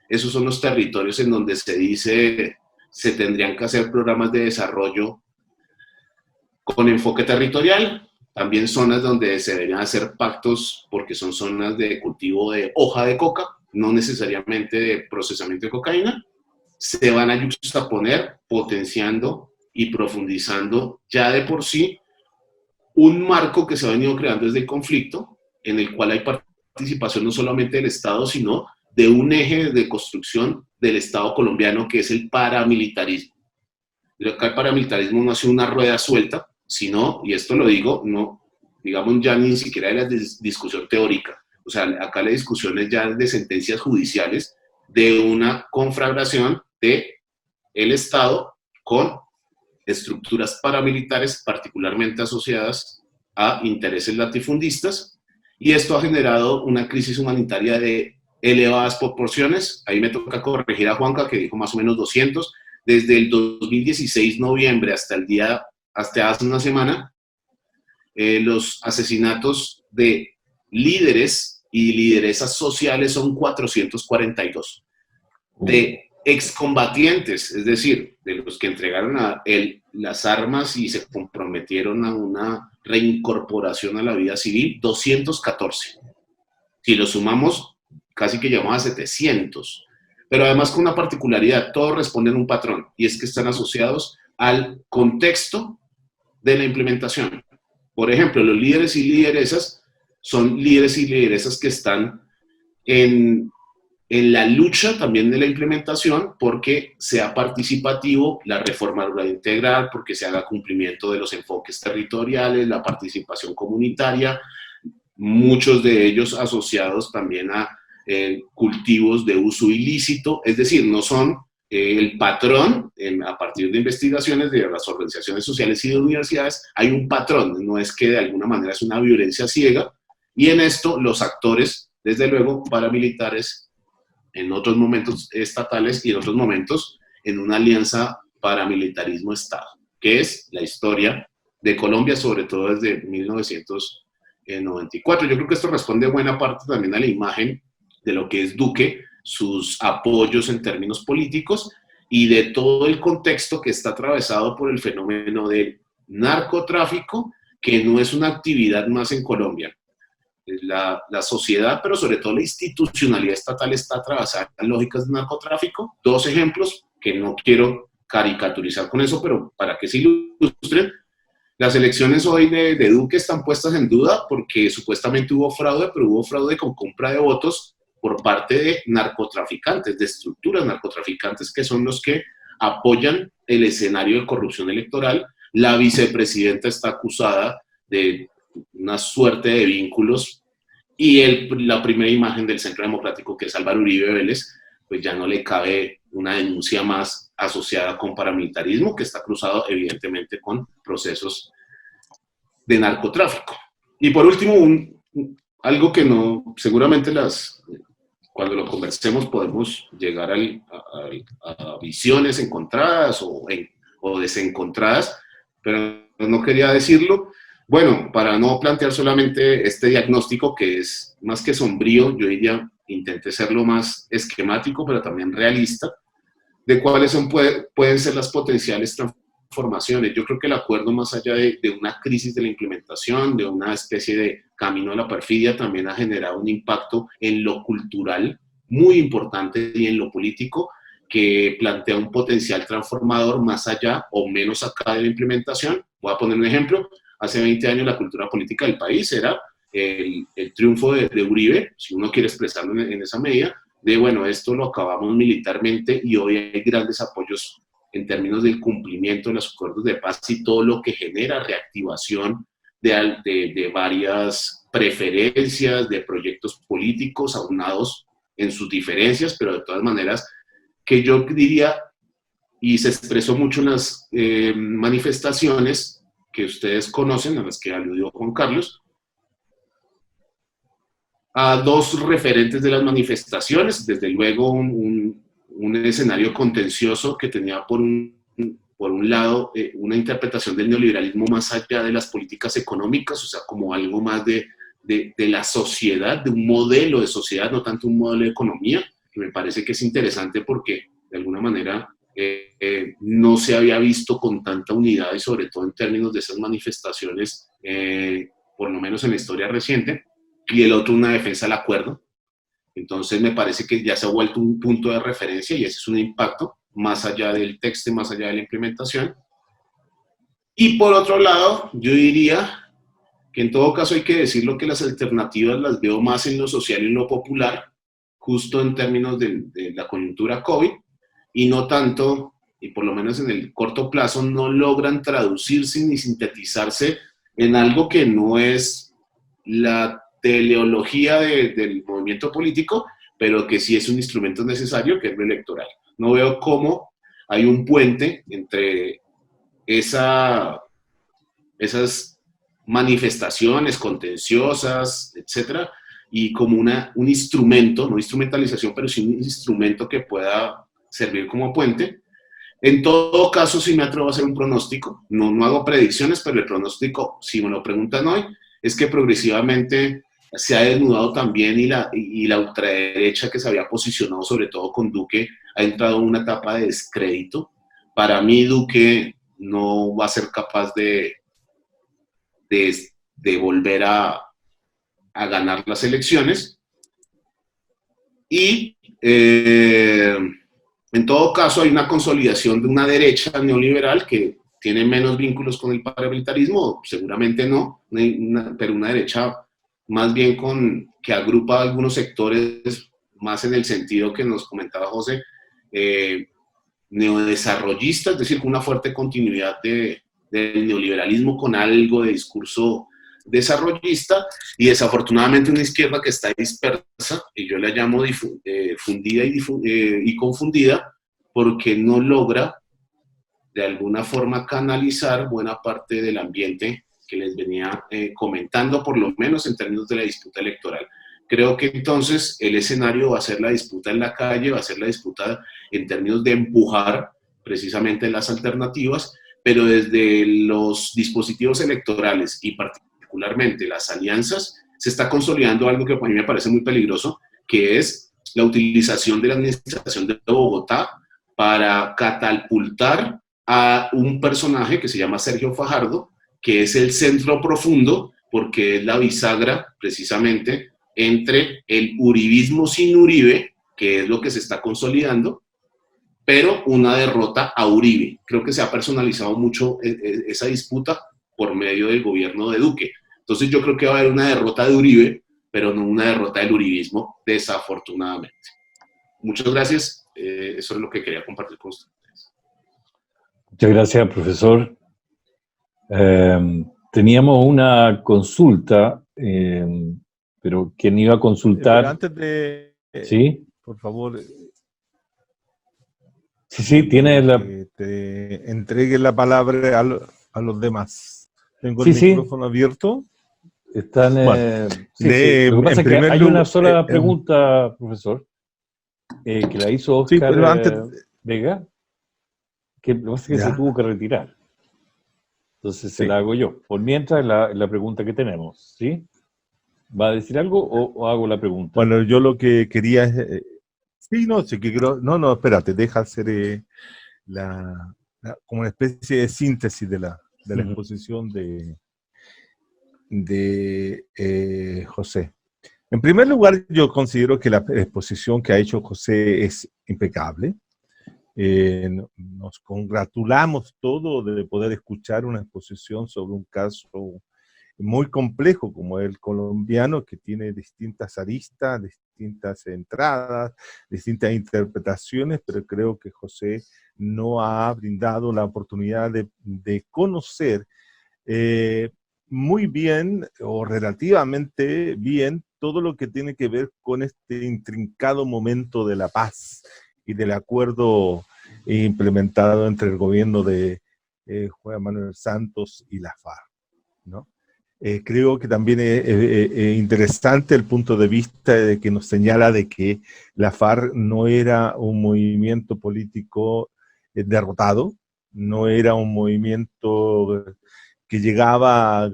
Esos son los territorios en donde se dice se tendrían que hacer programas de desarrollo con enfoque territorial. También zonas donde se deberían hacer pactos, porque son zonas de cultivo de hoja de coca, no necesariamente de procesamiento de cocaína. Se van a juxtaponer, potenciando y profundizando ya de por sí un marco que se ha venido creando desde el conflicto, en el cual hay participación no solamente del Estado, sino de un eje de construcción del Estado colombiano, que es el paramilitarismo. Acá el paramilitarismo no ha sido una rueda suelta, sino, y esto lo digo, no, digamos, ya ni siquiera de la discusión teórica. O sea, acá la discusión es ya de sentencias judiciales, de una conflagración del Estado con estructuras paramilitares particularmente asociadas a intereses latifundistas, y esto ha generado una crisis humanitaria de elevadas proporciones. Ahí me toca corregir a Juanca, que dijo más o menos 200. Desde el 2016, noviembre, hasta hace una semana, los asesinatos de líderes y lideresas sociales son 442. De excombatientes, es decir, de los que entregaron las armas y se comprometieron a una reincorporación a la vida civil, 214. Si lo sumamos, casi que llegamos a 700. Pero además con una particularidad: todos responden a un patrón, y es que están asociados al contexto de la implementación. Por ejemplo, los líderes y lideresas son líderes y lideresas que están en la lucha también de la implementación, porque sea participativo la reforma rural integral, porque se haga cumplimiento de los enfoques territoriales, la participación comunitaria, muchos de ellos asociados también a cultivos de uso ilícito. Es decir, no son el patrón. A partir de investigaciones de las organizaciones sociales y de universidades, hay un patrón, no es que de alguna manera es una violencia ciega, y en esto los actores, desde luego, paramilitares, en otros momentos estatales y en otros momentos en una alianza paramilitarismo-Estado, que es la historia de Colombia, sobre todo desde 1994. Yo creo que esto responde buena parte también a la imagen de lo que es Duque, sus apoyos en términos políticos, y de todo el contexto que está atravesado por el fenómeno del narcotráfico, que no es una actividad más en Colombia. La sociedad, pero sobre todo la institucionalidad estatal, está atravesada en lógicas de narcotráfico. Dos ejemplos que no quiero caricaturizar con eso, pero para que se ilustren. Las elecciones hoy de Duque están puestas en duda porque supuestamente hubo fraude, pero hubo fraude con compra de votos por parte de narcotraficantes, de estructuras narcotraficantes, que son los que apoyan el escenario de corrupción electoral. La vicepresidenta está acusada de una suerte de vínculos y la primera imagen del Centro Democrático, que es Álvaro Uribe Vélez, pues ya no le cabe una denuncia más asociada con paramilitarismo, que está cruzado evidentemente con procesos de narcotráfico. Y por último, algo que no, seguramente cuando lo conversemos podemos llegar a visiones encontradas o desencontradas, pero no quería decirlo. Bueno, para no plantear solamente este diagnóstico que es más que sombrío, yo diría, intenté serlo más esquemático, pero también realista, de cuáles pueden ser las potenciales transformaciones. Yo creo que el acuerdo, más allá de una crisis de la implementación, de una especie de camino a la perfidia, también ha generado un impacto en lo cultural muy importante y en lo político, que plantea un potencial transformador más allá o menos acá de la implementación. Voy a poner un ejemplo. Hace 20 años la cultura política del país era el triunfo de Uribe, si uno quiere expresarlo en esa medida, de bueno, esto lo acabamos militarmente y hoy hay grandes apoyos en términos del cumplimiento de los acuerdos de paz y todo lo que genera reactivación de varias preferencias, de proyectos políticos aunados en sus diferencias, pero de todas maneras que yo diría, y se expresó mucho en las manifestaciones que ustedes conocen, a las que aludió Juan Carlos, a dos referentes de las manifestaciones, desde luego un escenario contencioso que tenía por un lado una interpretación del neoliberalismo más allá de las políticas económicas, o sea, como algo más de la sociedad, de un modelo de sociedad, no tanto un modelo de economía, que me parece que es interesante porque de alguna manera no se había visto con tanta unidad y sobre todo en términos de esas manifestaciones, por lo menos en la historia reciente, y el otro una defensa del acuerdo. Entonces me parece que ya se ha vuelto un punto de referencia y ese es un impacto más allá del texto, más allá de la implementación. Y por otro lado, yo diría que en todo caso hay que decirlo que las alternativas las veo más en lo social y en lo popular, justo en términos de la coyuntura COVID, y no tanto, y por lo menos en el corto plazo, no logran traducirse ni sintetizarse en algo que no es la teleología del movimiento político, pero que sí es un instrumento necesario, que es lo electoral. No veo cómo hay un puente entre esas manifestaciones contenciosas, etcétera, y como un instrumento, no instrumentalización, pero sí un instrumento que pueda servir como puente. En todo caso, sí me atrevo a hacer un pronóstico. No hago predicciones, pero el pronóstico, si me lo preguntan hoy, es que progresivamente se ha desnudado también y la ultraderecha que se había posicionado, sobre todo con Duque, ha entrado en una etapa de descrédito. Para mí, Duque no va a ser capaz de volver a ganar las elecciones. Y en todo caso hay una consolidación de una derecha neoliberal que tiene menos vínculos con el paramilitarismo, seguramente no, pero una derecha más bien que agrupa algunos sectores más en el sentido que nos comentaba José, neodesarrollista, es decir, con una fuerte continuidad del neoliberalismo con algo de discurso desarrollista, y desafortunadamente una izquierda que está dispersa, y yo la llamo fundida y confundida, porque no logra de alguna forma canalizar buena parte del ambiente que les venía comentando, por lo menos en términos de la disputa electoral. Creo que entonces el escenario va a ser la disputa en la calle, va a ser la disputa en términos de empujar precisamente las alternativas, pero desde los dispositivos electorales y particularmente las alianzas, se está consolidando algo que a mí me parece muy peligroso, que es la utilización de la administración de Bogotá para catapultar a un personaje que se llama Sergio Fajardo, que es el centro profundo, porque es la bisagra, precisamente, entre el uribismo sin Uribe, que es lo que se está consolidando, pero una derrota a Uribe. Creo que se ha personalizado mucho esa disputa por medio del gobierno de Duque. Entonces yo creo que va a haber una derrota de Uribe, pero no una derrota del uribismo, desafortunadamente. Muchas gracias. Eso es lo que quería compartir con ustedes. Muchas gracias, profesor. Teníamos una consulta, pero ¿quién iba a consultar? Pero antes de... ¿Sí? Por favor... Sí, tiene la... Que te entregue la palabra a los demás. Tengo el Sí. micrófono abierto. Están... Bueno, sí. Lo que pasa es que hay una sola pregunta, profesor, que la hizo Oscar, sí, pero antes, Vega, que lo que pasa es que se tuvo que retirar. Entonces se la hago yo. Por mientras, la pregunta que tenemos, ¿sí? ¿Va a decir algo o hago la pregunta? Bueno, yo lo que quería es... sí, que creo... No, espérate, deja hacer como una especie de síntesis de la exposición de José. En primer lugar, yo considero que la exposición que ha hecho José es impecable. Nos congratulamos todos de poder escuchar una exposición sobre un caso muy complejo como el colombiano, que tiene distintas aristas, distintas entradas, distintas interpretaciones, pero creo que José no ha brindado la oportunidad de conocer muy bien o relativamente bien todo lo que tiene que ver con este intrincado momento de la paz y del acuerdo implementado entre el gobierno de Juan Manuel Santos y la FARC, ¿no? Creo que también es interesante el punto de vista de que nos señala de que la FARC no era un movimiento político derrotado, no era un movimiento que llegaba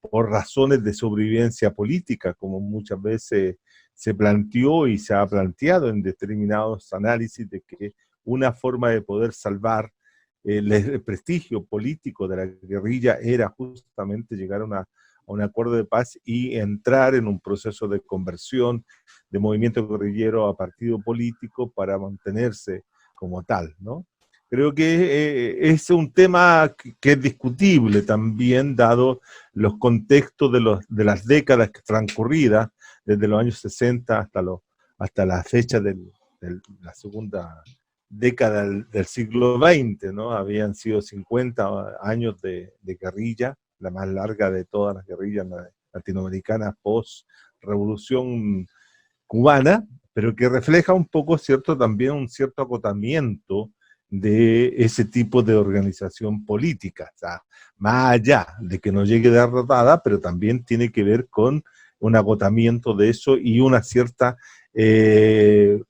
por razones de sobrevivencia política, como muchas veces se planteó y se ha planteado en determinados análisis de que una forma de poder salvar el prestigio político de la guerrilla era justamente llegar a un acuerdo de paz y entrar en un proceso de conversión de movimiento guerrillero a partido político para mantenerse como tal, ¿no? Creo que es un tema que es discutible también, dado los contextos de las décadas transcurridas, desde los años 60 hasta la fecha de la segunda década del siglo XX, ¿no? Habían sido 50 años de guerrilla, la más larga de todas las guerrillas latinoamericanas post-revolución cubana, pero que refleja un poco, ¿cierto?, también un cierto agotamiento de ese tipo de organización política, o sea, más allá de que no llegue derrotada, pero también tiene que ver con un agotamiento de eso y una cierta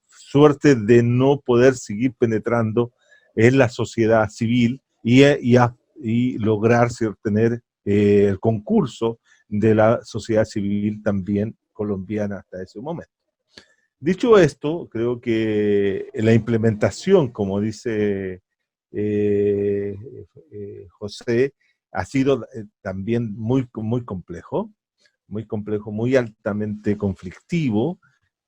suerte de no poder seguir penetrando en la sociedad civil y lograr tener el concurso de la sociedad civil también colombiana hasta ese momento. Dicho esto, creo que la implementación, como dice José, ha sido también muy complejo, muy altamente conflictivo,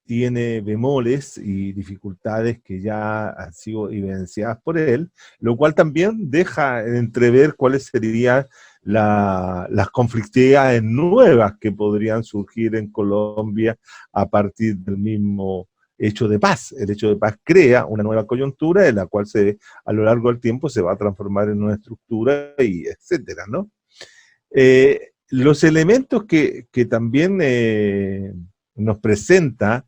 tiene bemoles y dificultades que ya han sido evidenciadas por él, lo cual también deja entrever cuáles serían las conflictividades nuevas que podrían surgir en Colombia a partir del mismo hecho de paz. El hecho de paz crea una nueva coyuntura en la cual a lo largo del tiempo se va a transformar en una estructura y etcétera, ¿no? Los elementos que también nos presenta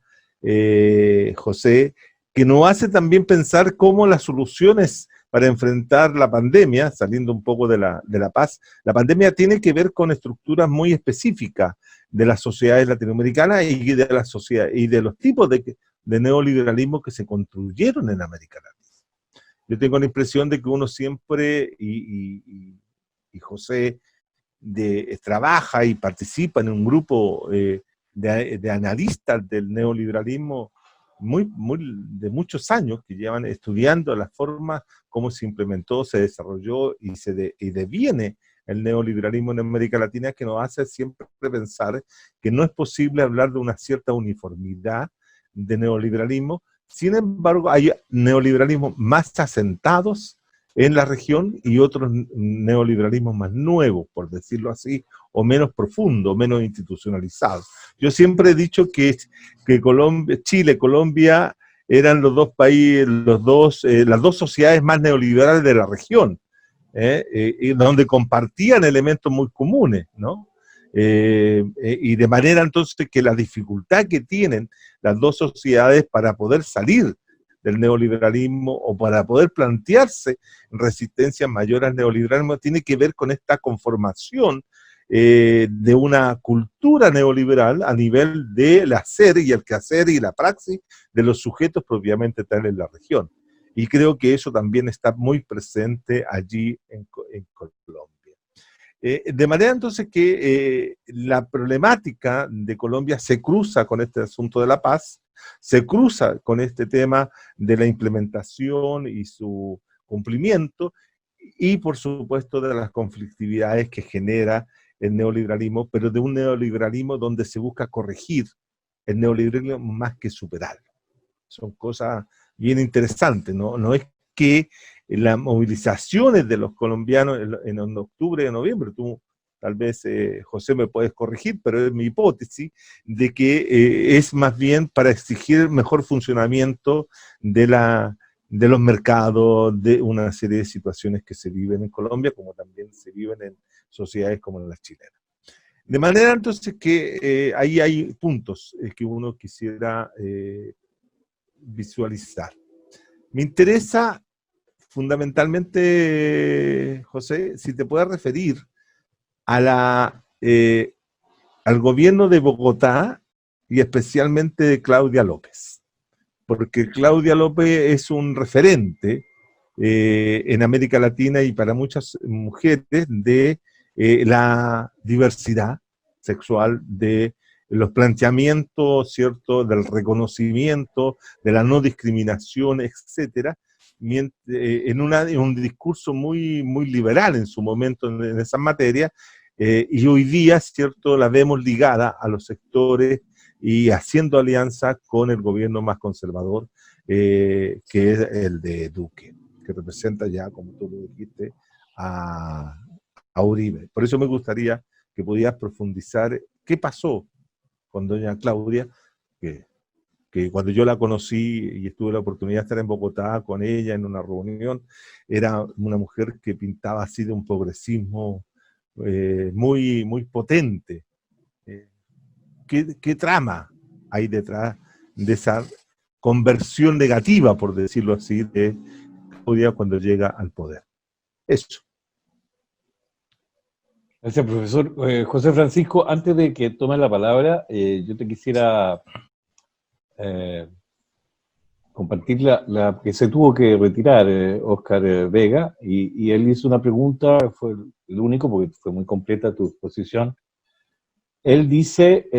José, que nos hace también pensar cómo las soluciones para enfrentar la pandemia, saliendo un poco de la paz, la pandemia tiene que ver con estructuras muy específicas de las sociedades latinoamericanas y de la sociedad y de los tipos de neoliberalismo que se construyeron en América Latina. Yo tengo la impresión de que uno siempre, y José trabaja y participa en un grupo de analistas del neoliberalismo de muchos años que llevan estudiando la forma como se implementó, se desarrolló y deviene el neoliberalismo en América Latina, que nos hace siempre pensar que no es posible hablar de una cierta uniformidad de neoliberalismo. Sin embargo, hay neoliberalismos más asentados en la región y otros neoliberalismos más nuevos, por decirlo así, o menos profundos, menos institucionalizados. Yo siempre he dicho que Chile, Colombia eran los dos países, las dos sociedades más neoliberales de la región, y donde compartían elementos muy comunes, ¿no? Y de manera entonces que la dificultad que tienen las dos sociedades para poder salir del neoliberalismo o para poder plantearse resistencias mayores al neoliberalismo tiene que ver con esta conformación de una cultura neoliberal a nivel del hacer y el quehacer y la praxis de los sujetos propiamente tal en la región. Y creo que eso también está muy presente allí en Colombia. De manera entonces que la problemática de Colombia se cruza con este asunto de la paz, se cruza con este tema de la implementación y su cumplimiento, y por supuesto de las conflictividades que genera el neoliberalismo, pero de un neoliberalismo donde se busca corregir el neoliberalismo más que superarlo. Son cosas bien interesantes, ¿no? No es que las movilizaciones de los colombianos en octubre y noviembre, tú tal vez, José, me puedes corregir, pero es mi hipótesis, de que es más bien para exigir mejor funcionamiento de los mercados, de una serie de situaciones que se viven en Colombia, como también se viven en sociedades como las chilenas. De manera entonces que ahí hay puntos que uno quisiera visualizar. Me interesa fundamentalmente, José, si te puedes referir a al gobierno de Bogotá y especialmente de Claudia López, porque Claudia López es un referente en América Latina y para muchas mujeres de la diversidad sexual, de los planteamientos, ¿cierto?, del reconocimiento, de la no discriminación, etcétera, en un discurso muy, muy liberal en su momento en esa materia, y hoy día, ¿cierto?, la vemos ligada a los sectores y haciendo alianza con el gobierno más conservador, que es el de Duque, que representa ya, como tú lo dijiste, a Uribe. Por eso me gustaría que pudieras profundizar qué pasó con doña Claudia, que cuando yo la conocí y tuve la oportunidad de estar en Bogotá con ella en una reunión, era una mujer que pintaba así de un progresismo muy, muy potente. ¿Qué trama hay detrás de esa conversión negativa, por decirlo así, de Claudia cuando llega al poder? Eso. Gracias, profesor. José Francisco, antes de que tomes la palabra, yo te quisiera compartir que se tuvo que retirar Oscar Vega, y él hizo una pregunta, fue el único, porque fue muy completa tu exposición. Él dice,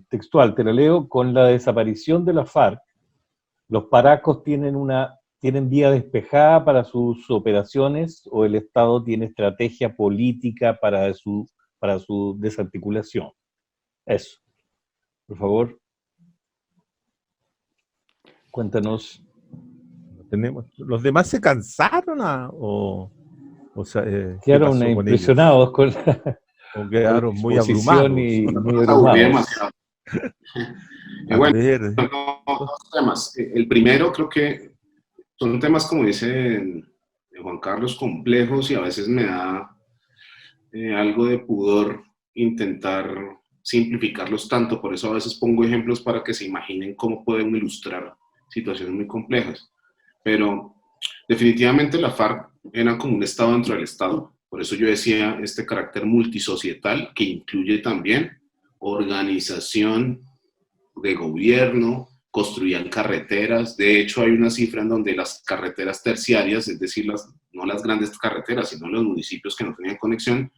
textual, te la leo: con la desaparición de la FARC, los paracos tienen vía despejada para sus operaciones, o el Estado tiene estrategia política para su desarticulación. Eso. Por favor, cuéntanos. ¿Los demás se cansaron quedaron impresionados con o quedaron con muy abrumados? Y muy abrumados. Bueno, dos temas. El primero, creo que son temas, como dice Juan Carlos, complejos, y a veces me da algo de pudor intentar simplificarlos tanto. Por eso a veces pongo ejemplos para que se imaginen cómo pueden ilustrar situaciones muy complejas. Pero definitivamente la FARC era como un Estado dentro del Estado. Por eso yo decía este carácter multisocietal, que incluye también organización de gobierno, construían carreteras. De hecho, hay una cifra en donde las carreteras terciarias, es decir, no las grandes carreteras, sino los municipios que no tenían conexión,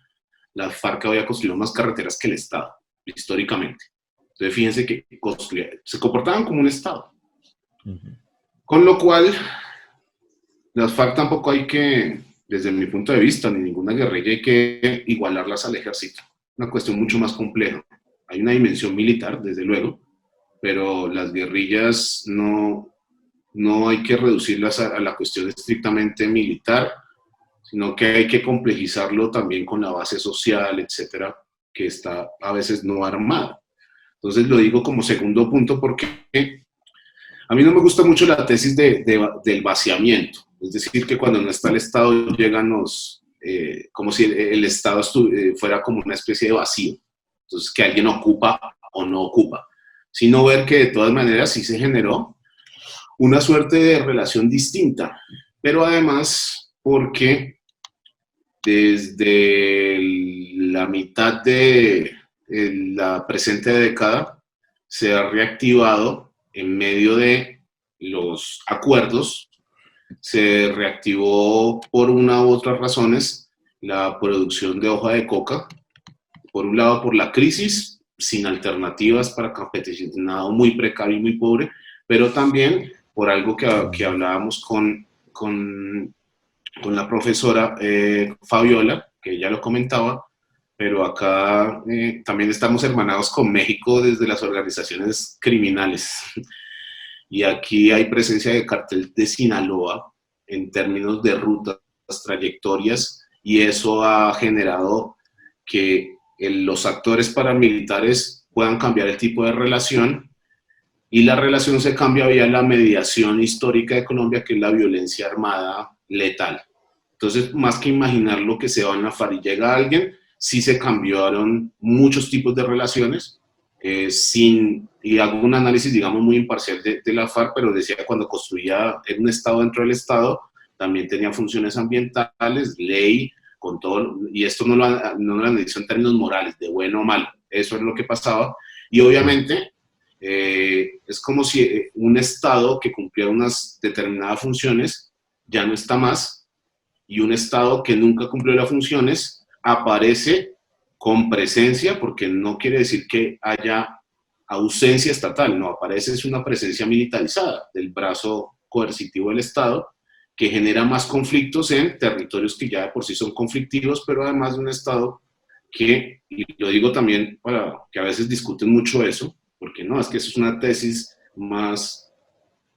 la FARC había construido más carreteras que el Estado, históricamente. Entonces, fíjense que se comportaban como un Estado. Con lo cual, las FARC tampoco hay que, desde mi punto de vista, ni ninguna guerrilla hay que igualarlas al ejército. Una cuestión mucho más compleja. Hay una dimensión militar, desde luego, pero las guerrillas no hay que reducirlas a la cuestión estrictamente militar, sino que hay que complejizarlo también con la base social, etcétera, que está a veces no armada. Entonces lo digo como segundo punto porque a mí no me gusta mucho la tesis del vaciamiento, es decir, que cuando no está el Estado llegan como si el Estado fuera como una especie de vacío, entonces que alguien ocupa o no ocupa, sino ver que de todas maneras sí se generó una suerte de relación distinta, pero además porque desde la mitad de la presente década se ha reactivado en medio de los acuerdos, se reactivó por una u otras razones la producción de hoja de coca, por un lado por la crisis, sin alternativas para campesinado muy precario y muy pobre, pero también por algo que hablábamos con la profesora Fabiola, que ella lo comentaba, pero acá también estamos hermanados con México desde las organizaciones criminales. Y aquí hay presencia de cartel de Sinaloa en términos de rutas, trayectorias, y eso ha generado que los actores paramilitares puedan cambiar el tipo de relación, y la relación se cambia vía la mediación histórica de Colombia, que es la violencia armada letal. Entonces, más que imaginar lo que se va en la FARC y llega alguien, sí se cambiaron muchos tipos de relaciones, y hago un análisis, digamos, muy imparcial de la FARC, pero decía que cuando construía un Estado dentro del Estado, también tenía funciones ambientales, ley, con todo, y esto no lo analizo en términos morales, de bueno o malo, eso es lo que pasaba, y obviamente es como si un Estado que cumplía unas determinadas funciones ya no está más, y un Estado que nunca cumplió las funciones aparece con presencia, porque no quiere decir que haya ausencia estatal, no, aparece es una presencia militarizada del brazo coercitivo del Estado, que genera más conflictos en territorios que ya de por sí son conflictivos, pero además de un Estado que, y lo digo también para que a veces discuten mucho eso, porque no, es que eso es una tesis más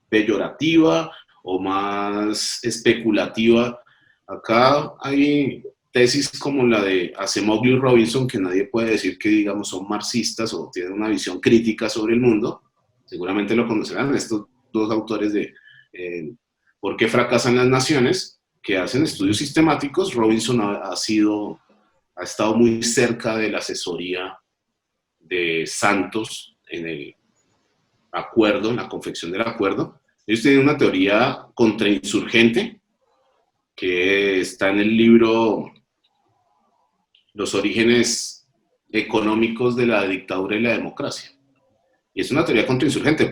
peyorativa o más especulativa. Acá hay tesis como la de Acemoglu y Robinson, que nadie puede decir que, digamos, son marxistas o tienen una visión crítica sobre el mundo. Seguramente lo conocerán estos dos autores de ¿Por qué fracasan las naciones?, que hacen estudios sistemáticos. Robinson ha estado muy cerca de la asesoría de Santos en el acuerdo, en la confección del acuerdo. Ellos tienen una teoría contrainsurgente que está en el libro Los orígenes económicos de la dictadura y la democracia. Y es una teoría contrainsurgente,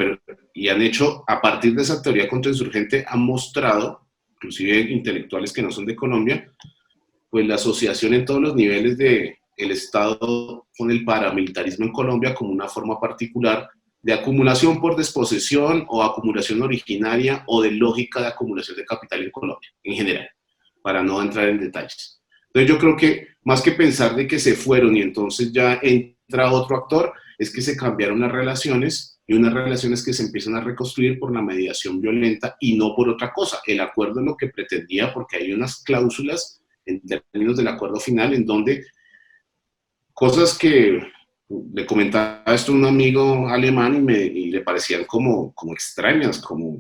y han hecho, a partir de esa teoría contrainsurgente, han mostrado, inclusive intelectuales que no son de Colombia, pues la asociación en todos los niveles del Estado con el paramilitarismo en Colombia como una forma particular de acumulación por desposesión o acumulación originaria o de lógica de acumulación de capital en Colombia, en general, para no entrar en detalles. Entonces yo creo que más que pensar de que se fueron y entonces ya entra otro actor, es que se cambiaron las relaciones, y unas relaciones que se empiezan a reconstruir por la mediación violenta y no por otra cosa. El acuerdo es lo que pretendía, porque hay unas cláusulas en términos del acuerdo final en donde cosas que le comentaba esto a un amigo alemán y le parecían como extrañas, como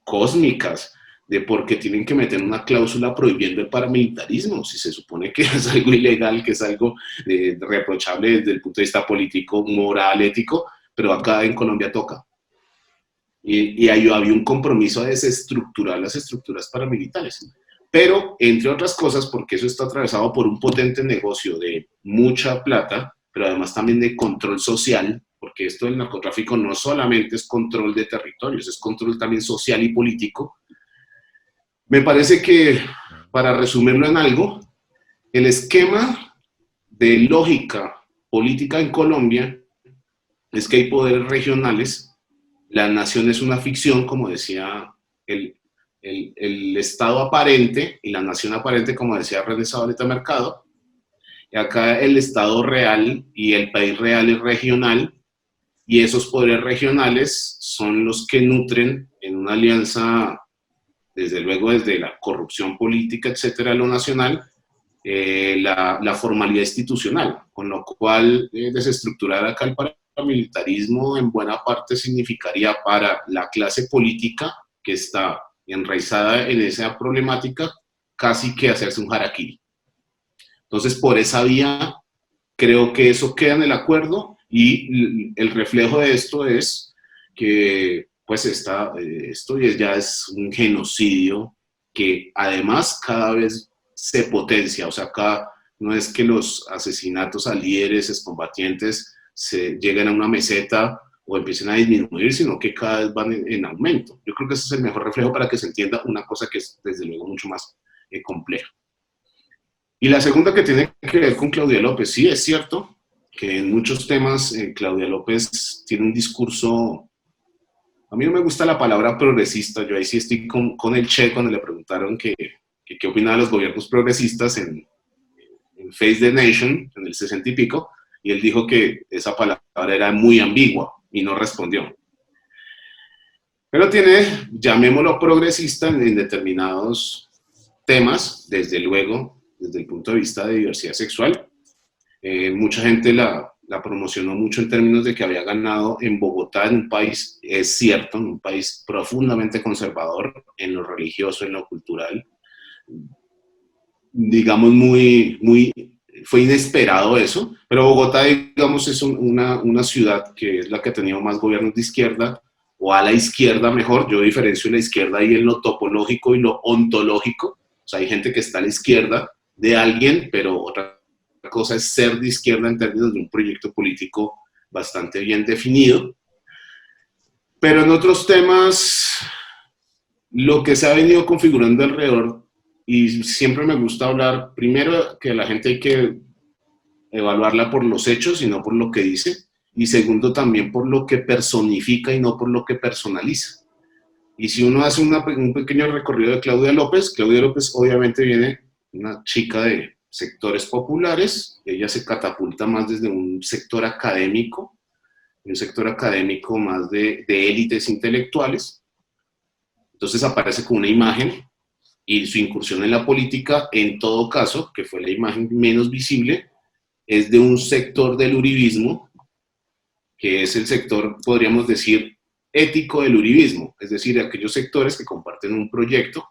cósmicas, de por qué tienen que meter una cláusula prohibiendo el paramilitarismo, si se supone que es algo ilegal, que es algo reprochable desde el punto de vista político, moral, ético, pero acá en Colombia toca. Y ahí había un compromiso de desestructurar las estructuras paramilitares. Pero, entre otras cosas, porque eso está atravesado por un potente negocio de mucha plata, pero además también de control social, porque esto del narcotráfico no solamente es control de territorios, es control también social y político. Me parece que, para resumirlo en algo, el esquema de lógica política en Colombia es que hay poderes regionales, la nación es una ficción, como decía el Estado aparente y la nación aparente, como decía René Zabaleta Mercado. Y acá el Estado real y el país real es regional, y esos poderes regionales son los que nutren en una alianza, desde luego desde la corrupción política, etcétera, lo nacional, la formalidad institucional, con lo cual desestructurar acá el paramilitarismo en buena parte significaría para la clase política que está enraizada en esa problemática casi que hacerse un harakiri. Entonces, por esa vía, creo que eso queda en el acuerdo, y el reflejo de esto es que pues esto ya es un genocidio que además cada vez se potencia. O sea, acá no es que los asesinatos a líderes, excombatientes, se lleguen a una meseta o empiecen a disminuir, sino que cada vez van en aumento. Yo creo que ese es el mejor reflejo para que se entienda una cosa que es desde luego mucho más compleja. Y la segunda, que tiene que ver con Claudia López. Sí, es cierto que en muchos temas Claudia López tiene un discurso, a mí no me gusta la palabra progresista, yo ahí sí estoy con el Che cuando le preguntaron qué opinaba de los gobiernos progresistas en Face the Nation, en el 60 y pico, y él dijo que esa palabra era muy ambigua y no respondió. Pero tiene, llamémoslo progresista en determinados temas, desde luego, desde el punto de vista de diversidad sexual. Mucha gente la promocionó mucho en términos de que había ganado en Bogotá, en un país, es cierto, en un país profundamente conservador en lo religioso, en lo cultural. Digamos, fue inesperado eso, pero Bogotá, digamos, es una ciudad que es la que ha tenido más gobiernos de izquierda, o a la izquierda mejor. Yo diferencio la izquierda ahí en lo topológico y lo ontológico. O sea, hay gente que está a la izquierda de alguien, pero otra cosa es ser de izquierda en términos de un proyecto político bastante bien definido. Pero en otros temas, lo que se ha venido configurando alrededor, y siempre me gusta hablar, primero, que la gente hay que evaluarla por los hechos y no por lo que dice, y segundo, también por lo que personifica y no por lo que personaliza. Y si uno hace un pequeño recorrido de Claudia López obviamente viene una chica de sectores populares, ella se catapulta más desde un sector académico más de élites intelectuales. Entonces aparece con una imagen, y su incursión en la política, en todo caso, que fue la imagen menos visible, es de un sector del uribismo, que es el sector, podríamos decir, ético del uribismo, es decir, aquellos sectores que comparten un proyecto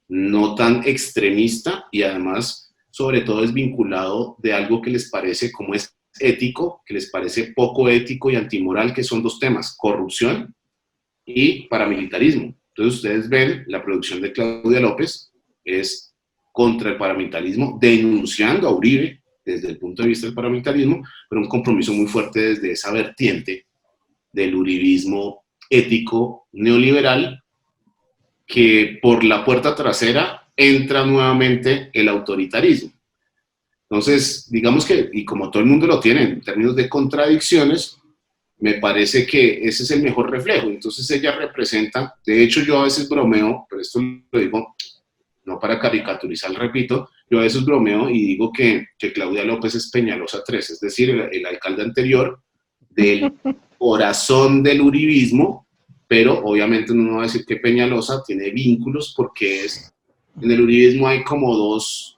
no tan extremista y además, sobre todo, es vinculado de algo que les parece, como es ético, que les parece poco ético y antimoral, que son dos temas: corrupción y paramilitarismo. Entonces ustedes ven, la producción de Claudia López es contra el paramilitarismo, denunciando a Uribe desde el punto de vista del paramilitarismo, pero un compromiso muy fuerte desde esa vertiente del uribismo ético neoliberal, que por la puerta trasera entra nuevamente el autoritarismo. Entonces, digamos que, y como todo el mundo lo tiene en términos de contradicciones, me parece que ese es el mejor reflejo. Entonces ella representa, de hecho yo a veces bromeo, pero esto lo digo no para caricaturizar, repito, yo a veces bromeo y digo que Claudia López es Peñalosa 3, es decir, el alcalde anterior del corazón del uribismo, pero obviamente uno no va a decir que Peñalosa tiene vínculos, porque en el uribismo hay como dos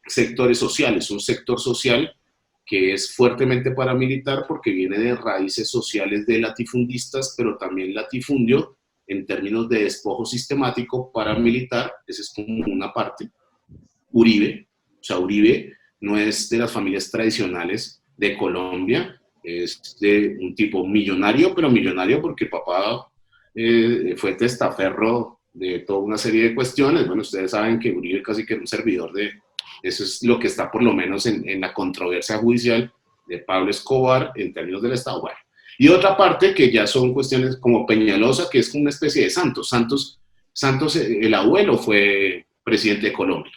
sectores sociales: un sector social que es fuertemente paramilitar porque viene de raíces sociales de latifundistas, pero también latifundio en términos de despojo sistemático paramilitar. Esa es como una parte. Uribe, o sea, Uribe no es de las familias tradicionales de Colombia, es de un tipo millonario, pero millonario porque el papá fue testaferro de toda una serie de cuestiones. Bueno, ustedes saben que Uribe casi que era un servidor de... Eso es lo que está por lo menos en la controversia judicial de Pablo Escobar en términos del Estado. Bueno, y otra parte que ya son cuestiones como Peñalosa, que es como una especie de Santos. Santos, el abuelo, fue presidente de Colombia.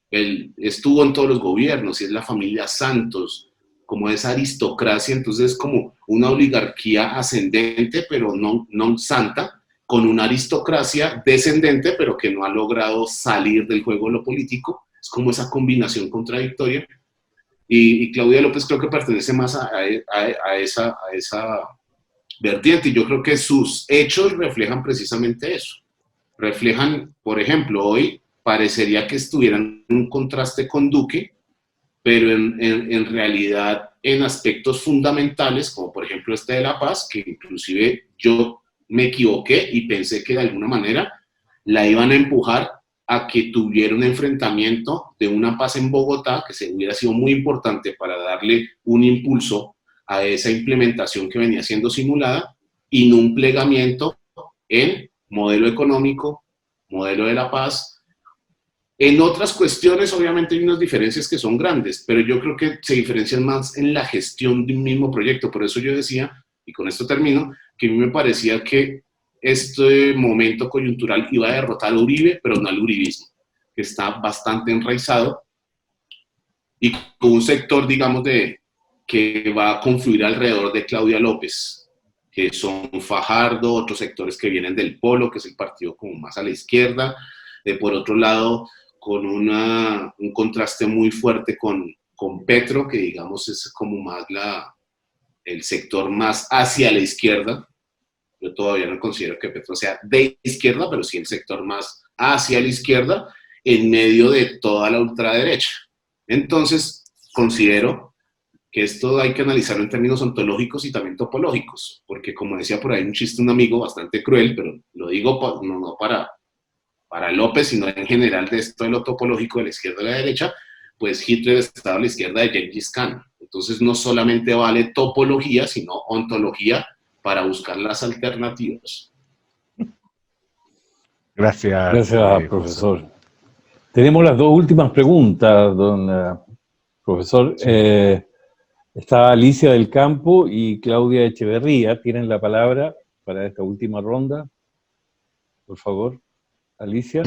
Él estuvo en todos los gobiernos y es la familia Santos. como esa aristocracia, entonces es como una oligarquía ascendente, pero no santa, con una aristocracia descendente, pero que no ha logrado salir del juego de lo político. Es como esa combinación contradictoria. Y Claudia López creo que pertenece más a esa vertiente, y yo creo que sus hechos reflejan precisamente eso. Reflejan, por ejemplo, hoy parecería que estuvieran en un contraste con Duque, pero en realidad en aspectos fundamentales, como por ejemplo este de la paz, que inclusive yo me equivoqué y pensé que de alguna manera la iban a empujar a que tuviera un enfrentamiento de una paz en Bogotá, que se hubiera sido muy importante para darle un impulso a esa implementación que venía siendo simulada, y no un plegamiento en modelo económico, modelo de la paz. En otras cuestiones, obviamente, hay unas diferencias que son grandes, pero yo creo que se diferencian más en la gestión de un mismo proyecto. Por eso yo decía, y con esto termino, que a mí me parecía que este momento coyuntural iba a derrotar a Uribe, pero no al uribismo, que está bastante enraizado, y con un sector, digamos, que va a confluir alrededor de Claudia López, que son Fajardo, otros sectores que vienen del Polo, que es el partido como más a la izquierda, por otro lado, con un contraste muy fuerte con Petro, que digamos es como más el sector más hacia la izquierda. Yo todavía no considero que Petro sea de izquierda, pero sí el sector más hacia la izquierda, en medio de toda la ultraderecha. Entonces, considero que esto hay que analizarlo en términos ontológicos y también topológicos, porque como decía por ahí un chiste un amigo bastante cruel, pero lo digo no para López, sino en general de esto de lo topológico de la izquierda y de la derecha, pues Hitler estaba a la izquierda de Gengis Khan. Entonces no solamente vale topología, sino ontología para buscar las alternativas. Gracias. Gracias, profesor. Tenemos las dos últimas preguntas, don profesor. Sí. Está Alicia del Campo y Claudia Echeverría. Tienen la palabra para esta última ronda. Por favor, Alicia.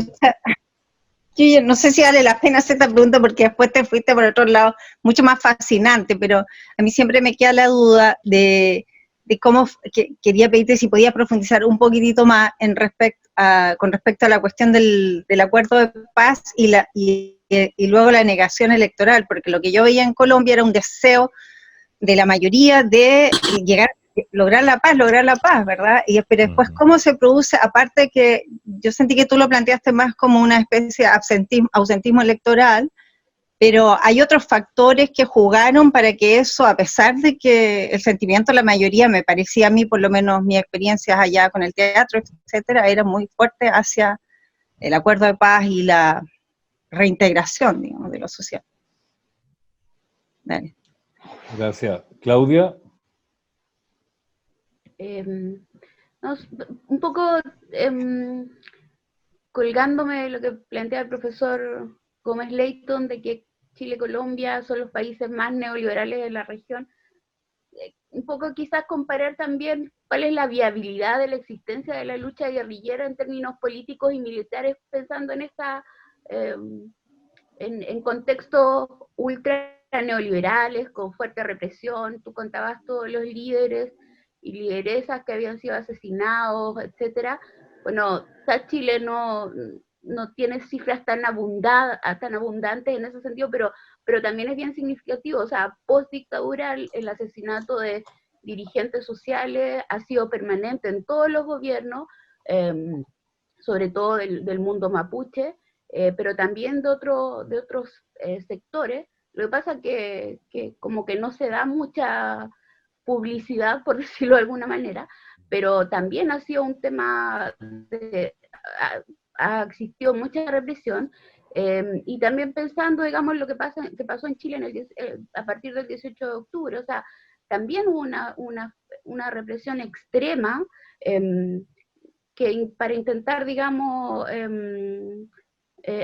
Yo no sé si vale la pena hacer esta pregunta porque después te fuiste por otro lado mucho más fascinante, pero a mí siempre me queda la duda de cómo, quería pedirte si podías profundizar un poquitito más con respecto a la cuestión del acuerdo de paz y luego la negación electoral, porque lo que yo veía en Colombia era un deseo de la mayoría de lograr la paz, ¿verdad? Pero después, ¿cómo se produce? Aparte que yo sentí que tú lo planteaste más como una especie de ausentismo electoral, pero hay otros factores que jugaron para que eso, a pesar de que el sentimiento de la mayoría, me parecía a mí, por lo menos mis experiencias allá con el teatro, etcétera, era muy fuerte hacia el acuerdo de paz y la reintegración, digamos, de lo social. Dale. Gracias. Claudia. Un poco colgándome de lo que plantea el profesor Gómez Leighton, de que Chile y Colombia son los países más neoliberales de la región, un poco quizás comparar también cuál es la viabilidad de la existencia de la lucha guerrillera en términos políticos y militares, pensando en en contextos ultra neoliberales, con fuerte represión. Tú contabas todos los líderes y lideresas que habían sido asesinados, etcétera. Bueno, Chile no tiene cifras tan abundantes en ese sentido, pero también es bien significativo. O sea, post dictadura el asesinato de dirigentes sociales ha sido permanente en todos los gobiernos, sobre todo del mundo mapuche, pero también de otros sectores. Lo que pasa que como que no se da mucha publicidad, por decirlo de alguna manera, pero también ha sido un tema ha existido mucha represión, y también pensando, digamos, lo que pasó en Chile a partir del 18 de octubre, o sea, también hubo una represión extrema, para intentar, digamos,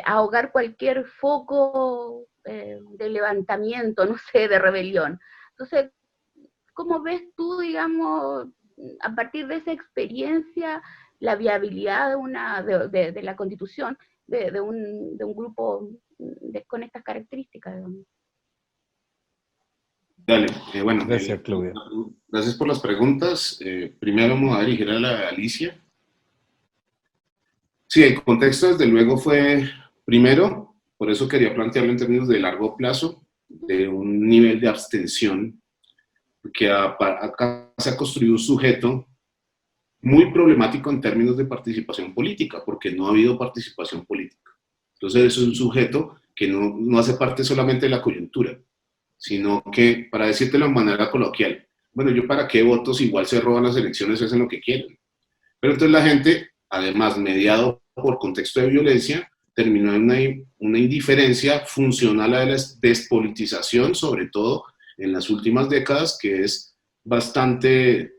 ahogar cualquier foco de levantamiento, no sé, de rebelión. Entonces, ¿cómo ves tú, digamos, a partir de esa experiencia, la viabilidad de la constitución de un grupo con estas características, digamos? Dale, bueno. Gracias, Claudia. Gracias por las preguntas. Primero vamos a dirigir a la Alicia. Sí, el contexto desde luego fue, primero, por eso quería plantearlo en términos de largo plazo, de un nivel de abstención, porque acá se ha construido un sujeto muy problemático en términos de participación política, porque no ha habido participación política. Entonces eso es un sujeto que no hace parte solamente de la coyuntura, sino que, para decírtelo de manera coloquial, bueno, yo para qué voto si igual se roban las elecciones, hacen lo que quieren. Pero entonces la gente, además, mediado por contexto de violencia, terminó en una indiferencia funcional a la despolitización, sobre todo en las últimas décadas, que es bastante,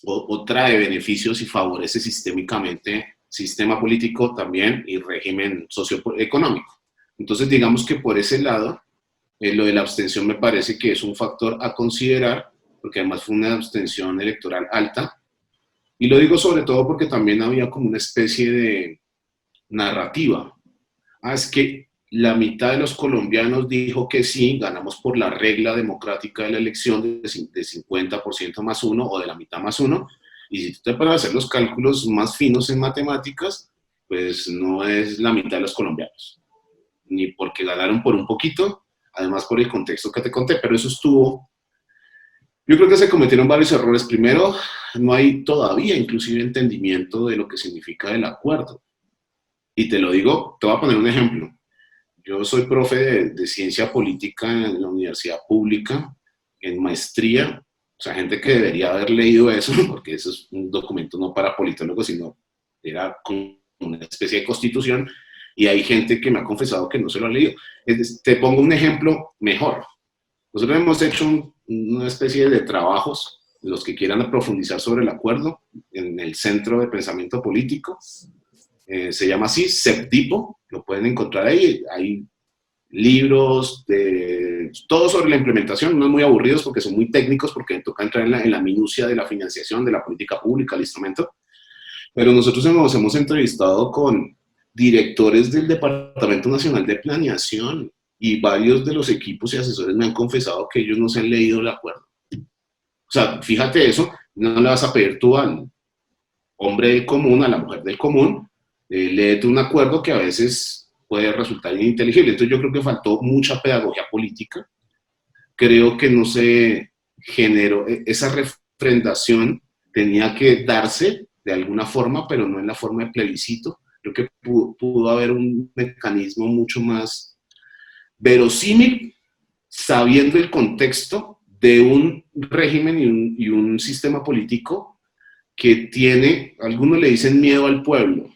o trae beneficios y favorece sistémicamente sistema político también y régimen socioeconómico. Entonces, digamos que por ese lado, lo de la abstención me parece que es un factor a considerar, porque además fue una abstención electoral alta, y lo digo sobre todo porque también había como una especie de narrativa. Es que la mitad de los colombianos dijo que sí, ganamos por la regla democrática de la elección de 50% más uno o de la mitad más uno, y si tú te paras a hacer los cálculos más finos en matemáticas, pues no es la mitad de los colombianos, ni porque ganaron por un poquito, además por el contexto que te conté, pero eso estuvo. Yo creo que se cometieron varios errores. Primero, no hay todavía inclusive entendimiento de lo que significa el acuerdo. Y te lo digo, te voy a poner un ejemplo. Yo soy profe de ciencia política en la universidad pública, en maestría. O sea, gente que debería haber leído eso, porque eso es un documento no para politólogos, sino era como una especie de constitución. Y hay gente que me ha confesado que no se lo ha leído. Te pongo un ejemplo mejor. Nosotros hemos hecho una especie de trabajos, los que quieran profundizar sobre el acuerdo, en el Centro de Pensamiento Político. Se llama así, CEPDIPO, lo pueden encontrar ahí. Hay libros, todo sobre la implementación, no muy aburridos porque son muy técnicos, porque toca entrar en la minucia de la financiación, de la política pública, el instrumento. Pero nosotros hemos entrevistado con directores del Departamento Nacional de Planeación, y varios de los equipos y asesores me han confesado que ellos no se han leído el acuerdo. O sea, fíjate eso, no le vas a pedir tú al hombre del común, a la mujer del común, léete un acuerdo que a veces puede resultar ininteligible. Entonces yo creo que faltó mucha pedagogía política. Creo que no se generó, esa refrendación tenía que darse de alguna forma, pero no en la forma de plebiscito. Creo que pudo haber un mecanismo mucho más verosímil, sabiendo el contexto de un régimen y un sistema político que tiene, algunos le dicen miedo al pueblo,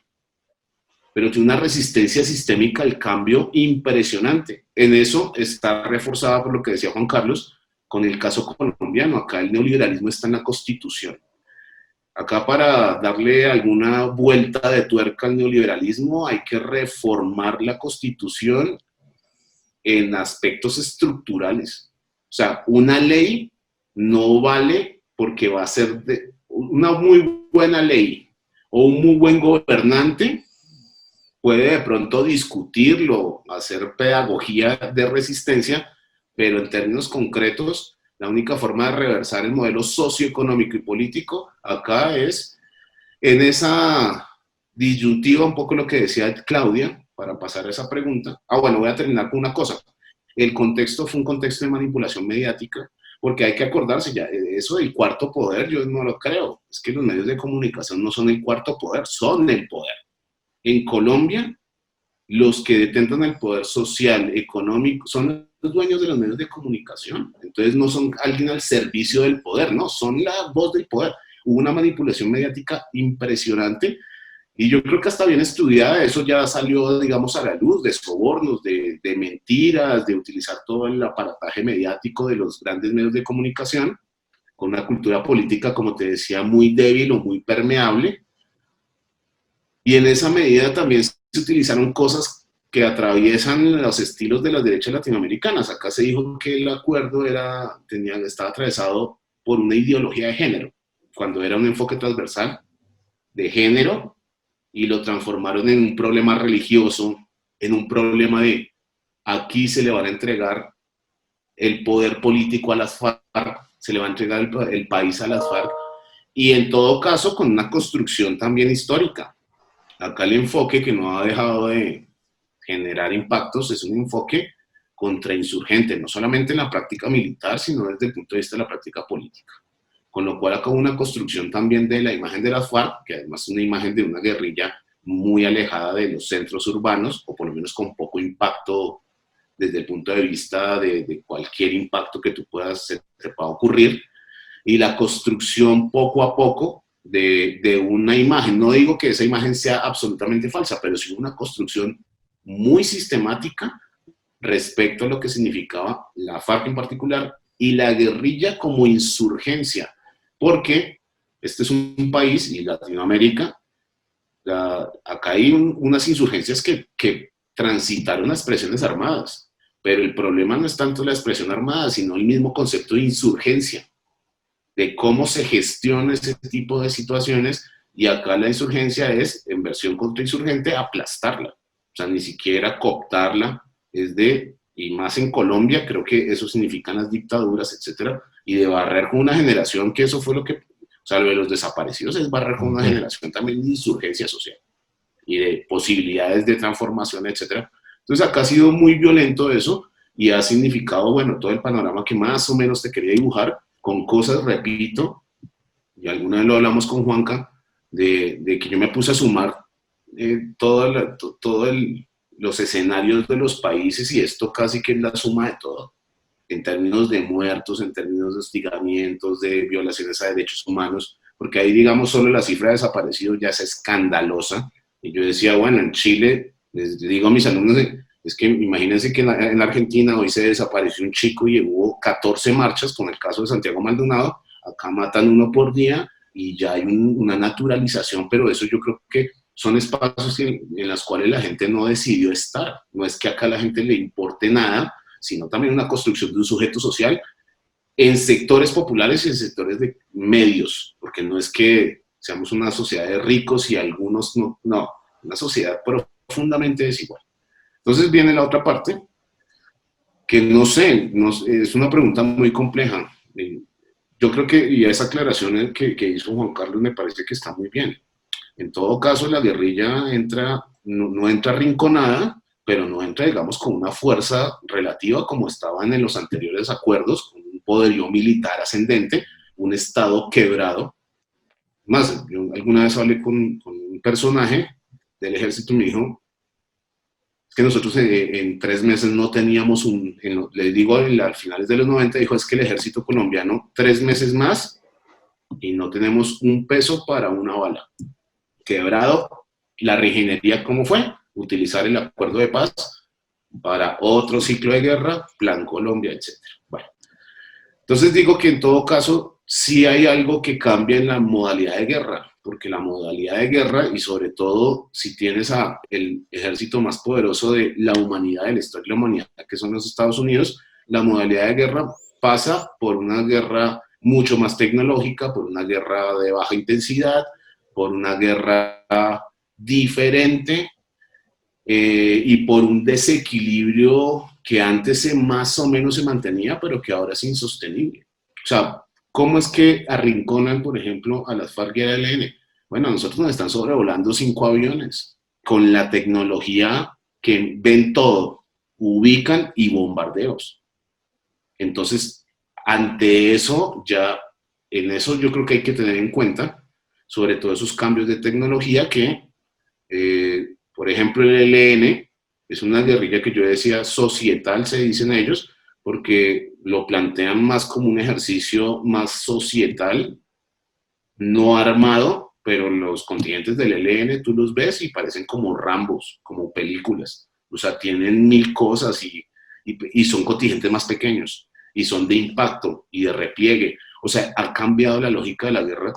pero tiene una resistencia sistémica al cambio impresionante. En eso está reforzada por lo que decía Juan Carlos, con el caso colombiano. Acá el neoliberalismo está en la Constitución. Acá, para darle alguna vuelta de tuerca al neoliberalismo, hay que reformar la Constitución en aspectos estructurales. O sea, una ley no vale porque va a ser una muy buena ley o un muy buen gobernante puede de pronto discutirlo, hacer pedagogía de resistencia, pero en términos concretos, la única forma de reversar el modelo socioeconómico y político acá es en esa disyuntiva, un poco lo que decía Claudia, para pasar a esa pregunta. Bueno, voy a terminar con una cosa. El contexto fue un contexto de manipulación mediática, porque hay que acordarse ya, eso del cuarto poder, yo no lo creo. Es que los medios de comunicación no son el cuarto poder, son el poder. En Colombia, los que detentan el poder social, económico, son los dueños de los medios de comunicación. Entonces no son alguien al servicio del poder, no, son la voz del poder. Hubo una manipulación mediática impresionante. Y yo creo que hasta bien estudiada, eso ya salió, digamos, a la luz, de sobornos, de mentiras, de utilizar todo el aparataje mediático de los grandes medios de comunicación, con una cultura política, como te decía, muy débil o muy permeable. Y en esa medida también se utilizaron cosas que atraviesan los estilos de las derechas latinoamericanas. Acá se dijo que el acuerdo estaba atravesado por una ideología de género, cuando era un enfoque transversal de género, y lo transformaron en un problema religioso, en un problema de aquí se le van a entregar el poder político a las FARC, se le va a entregar el país a las FARC, y en todo caso con una construcción también histórica. Acá el enfoque que no ha dejado de generar impactos es un enfoque contrainsurgente, no solamente en la práctica militar, sino desde el punto de vista de la práctica política. Con lo cual acá hubo una construcción también de la imagen de las FARC, que además es una imagen de una guerrilla muy alejada de los centros urbanos, o por lo menos con poco impacto desde el punto de vista de cualquier impacto que tú te pueda ocurrir, y la construcción poco a poco de una imagen. No digo que esa imagen sea absolutamente falsa, pero sí una construcción muy sistemática respecto a lo que significaba la FARC en particular y la guerrilla como insurgencia, porque este es un país, y Latinoamérica, acá hay unas insurgencias que transitaron las expresiones armadas, pero el problema no es tanto la expresión armada, sino el mismo concepto de insurgencia, de cómo se gestiona ese tipo de situaciones, y acá la insurgencia es, en versión contrainsurgente, aplastarla, o sea, ni siquiera cooptarla, y más en Colombia, creo que eso significan las dictaduras, etcétera, y de barrer con una generación, que eso fue lo que, o sea, lo de los desaparecidos es barrer con una generación también de insurgencia social, y de posibilidades de transformación, etcétera. Entonces acá ha sido muy violento eso, y ha significado, bueno, todo el panorama que más o menos te quería dibujar, con cosas, repito, y alguna vez lo hablamos con Juanca, de que yo me puse a sumar los escenarios de los países, y esto casi que es la suma de todo, en términos de muertos, en términos de hostigamientos, de violaciones a derechos humanos, porque ahí, digamos, solo la cifra de desaparecidos ya es escandalosa, y yo decía, bueno, en Chile, les digo a mis alumnos, es que imagínense que en la Argentina hoy se desapareció un chico y hubo 14 marchas, con el caso de Santiago Maldonado, acá matan uno por día, y ya hay una naturalización, pero eso yo creo que son espacios en los cuales la gente no decidió estar. No es que acá a la gente le importe nada, sino también una construcción de un sujeto social en sectores populares y en sectores de medios, porque no es que seamos una sociedad de ricos y algunos no, una sociedad profundamente desigual. Entonces viene la otra parte, que no sé, es una pregunta muy compleja. Yo creo que, y esa aclaración que hizo Juan Carlos me parece que está muy bien. En todo caso, la guerrilla no entra rinconada, pero no entra, digamos, con una fuerza relativa como estaban en los anteriores acuerdos, con un poderío militar ascendente, un Estado quebrado. Más, yo alguna vez hablé con un personaje del ejército y me dijo, es que nosotros en 3 meses no teníamos les digo, al finales de los 90, dijo, es que el ejército colombiano 3 meses más y no tenemos un peso para una bala. Quebrado. La reingeniería, ¿cómo fue? Utilizar el acuerdo de paz para otro ciclo de guerra, Plan Colombia, etc. Bueno, entonces digo que en todo caso sí hay algo que cambia en la modalidad de guerra, porque la modalidad de guerra, y sobre todo si tienes el ejército más poderoso de la humanidad, de la historia de la humanidad, que son los Estados Unidos, la modalidad de guerra pasa por una guerra mucho más tecnológica, por una guerra de baja intensidad, por una guerra diferente, y por un desequilibrio que antes más o menos se mantenía, pero que ahora es insostenible. O sea, ¿cómo es que arrinconan, por ejemplo, a las FARC y al ELN? Bueno, a nosotros nos están sobrevolando 5 aviones, con la tecnología que ven todo, ubican y bombardeos. Entonces, ante eso, en eso yo creo que hay que tener en cuenta sobre todo esos cambios de tecnología que, por ejemplo, el ELN es una guerrilla que yo decía societal, se dicen ellos, porque lo plantean más como un ejercicio más societal, no armado, pero los contingentes del ELN tú los ves y parecen como Rambos, como películas. O sea, tienen 1000 cosas y son contingentes más pequeños, y son de impacto y de repliegue. O sea, ha cambiado la lógica de la guerra.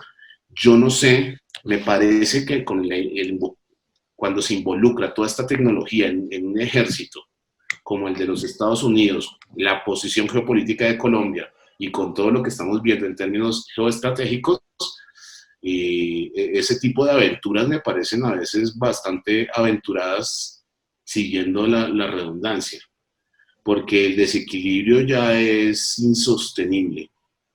Yo no sé, me parece que cuando se involucra toda esta tecnología en un ejército como el de los Estados Unidos, la posición geopolítica de Colombia y con todo lo que estamos viendo en términos geoestratégicos, y ese tipo de aventuras me parecen a veces bastante aventuradas, siguiendo la redundancia. porque el desequilibrio ya es insostenible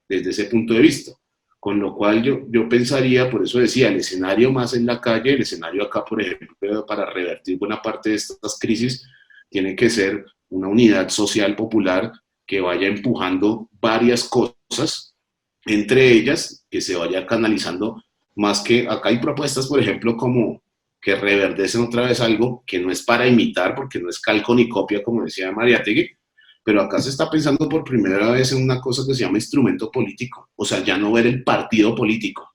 desde ese punto de vista. Con lo cual yo pensaría, por eso decía, el escenario más en la calle, el escenario acá, por ejemplo, para revertir buena parte de estas crisis, tiene que ser una unidad social popular que vaya empujando varias cosas, entre ellas que se vaya canalizando más que, acá hay propuestas, por ejemplo, como que reverdecen otra vez algo que no es para imitar, porque no es calco ni copia, como decía Mariátegui, pero acá se está pensando por primera vez en una cosa que se llama instrumento político, o sea, ya no ver el partido político,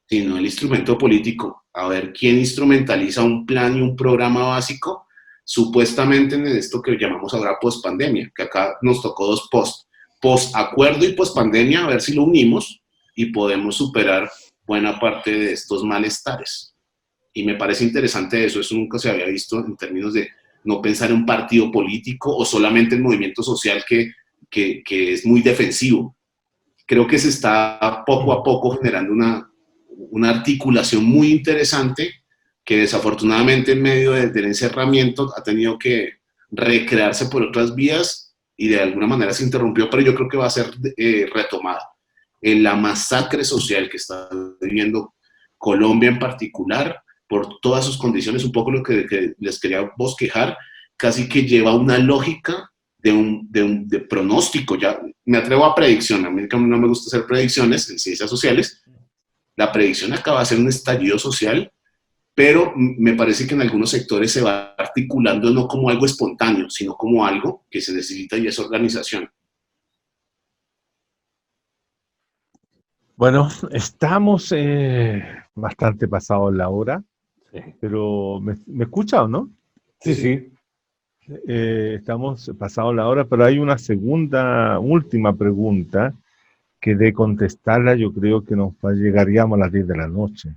sino el instrumento político, a ver quién instrumentaliza un plan y un programa básico, supuestamente en esto que llamamos ahora post-pandemia, que acá nos tocó dos post-acuerdo y post-pandemia, a ver si lo unimos y podemos superar buena parte de estos malestares. Y me parece interesante eso nunca se había visto en términos de no pensar en un partido político o solamente en movimiento social que es muy defensivo. Creo que se está poco a poco generando una articulación muy interesante que desafortunadamente en medio del encerramiento ha tenido que recrearse por otras vías y de alguna manera se interrumpió, pero yo creo que va a ser retomada. En la masacre social que está viviendo Colombia en particular, por todas sus condiciones, un poco lo que les quería bosquejar, casi que lleva una lógica de pronóstico, ya me atrevo a predicción, a mí no me gusta hacer predicciones en ciencias sociales, la predicción acaba de ser un estallido social, pero me parece que en algunos sectores se va articulando no como algo espontáneo, sino como algo que se necesita y es organización. Bueno, estamos bastante pasados la hora, sí. Pero ¿me escucha o no? Sí, sí. Estamos pasados la hora, pero hay una última pregunta que de contestarla yo creo que llegaríamos a las 10 de la noche,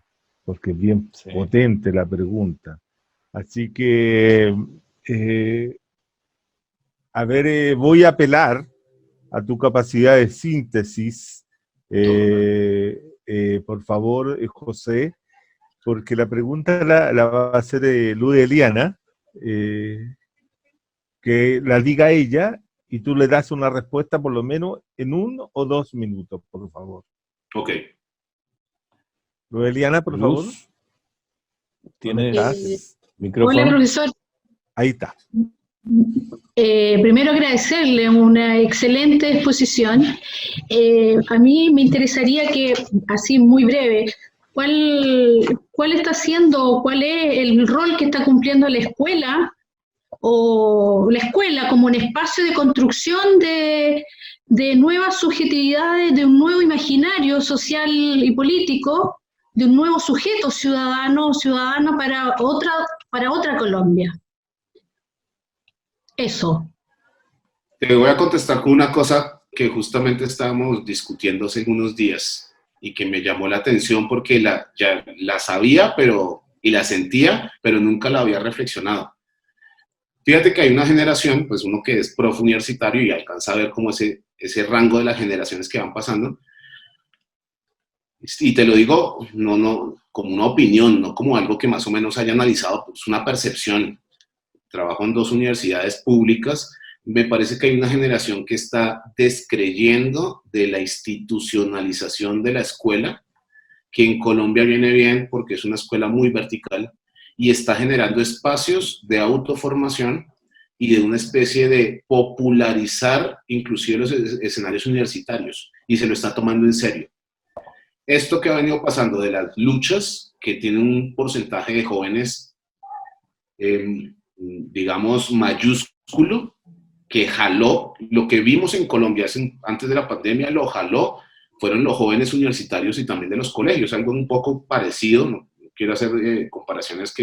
porque es bien potente la pregunta. Así que, voy a apelar a tu capacidad de síntesis, por favor, José, porque la pregunta la va a hacer Luz Eliana, que la diga ella y tú le das una respuesta por lo menos en 1 o 2 minutos, por favor. Ok. Luz Eliana, por favor. ¿Tienes micrófono? Hola, profesor. Ahí está. Primero agradecerle una excelente exposición. A mí me interesaría que, así muy breve, ¿cuál está siendo, cuál es el rol que está cumpliendo la escuela o la escuela como un espacio de construcción de nuevas subjetividades, de un nuevo imaginario social y político, de un nuevo sujeto ciudadano para otra Colombia? Eso. Te voy a contestar con una cosa que justamente estábamos discutiendo hace unos días y que me llamó la atención porque ya la sabía y la sentía, pero nunca la había reflexionado. Fíjate que hay una generación, pues uno que es profe universitario y alcanza a ver como ese rango de las generaciones que van pasando. Y te lo digo no como una opinión, no como algo que más o menos haya analizado, pues una percepción. Trabajo en 2 universidades públicas, me parece que hay una generación que está descreyendo de la institucionalización de la escuela, que en Colombia viene bien porque es una escuela muy vertical y está generando espacios de autoformación y de una especie de popularizar inclusive los escenarios universitarios y se lo está tomando en serio. Esto que ha venido pasando de las luchas, que tiene un porcentaje de jóvenes digamos, mayúsculo, que jaló, lo que vimos en Colombia antes de la pandemia, lo jaló, fueron los jóvenes universitarios y también de los colegios, algo un poco parecido, no quiero hacer comparaciones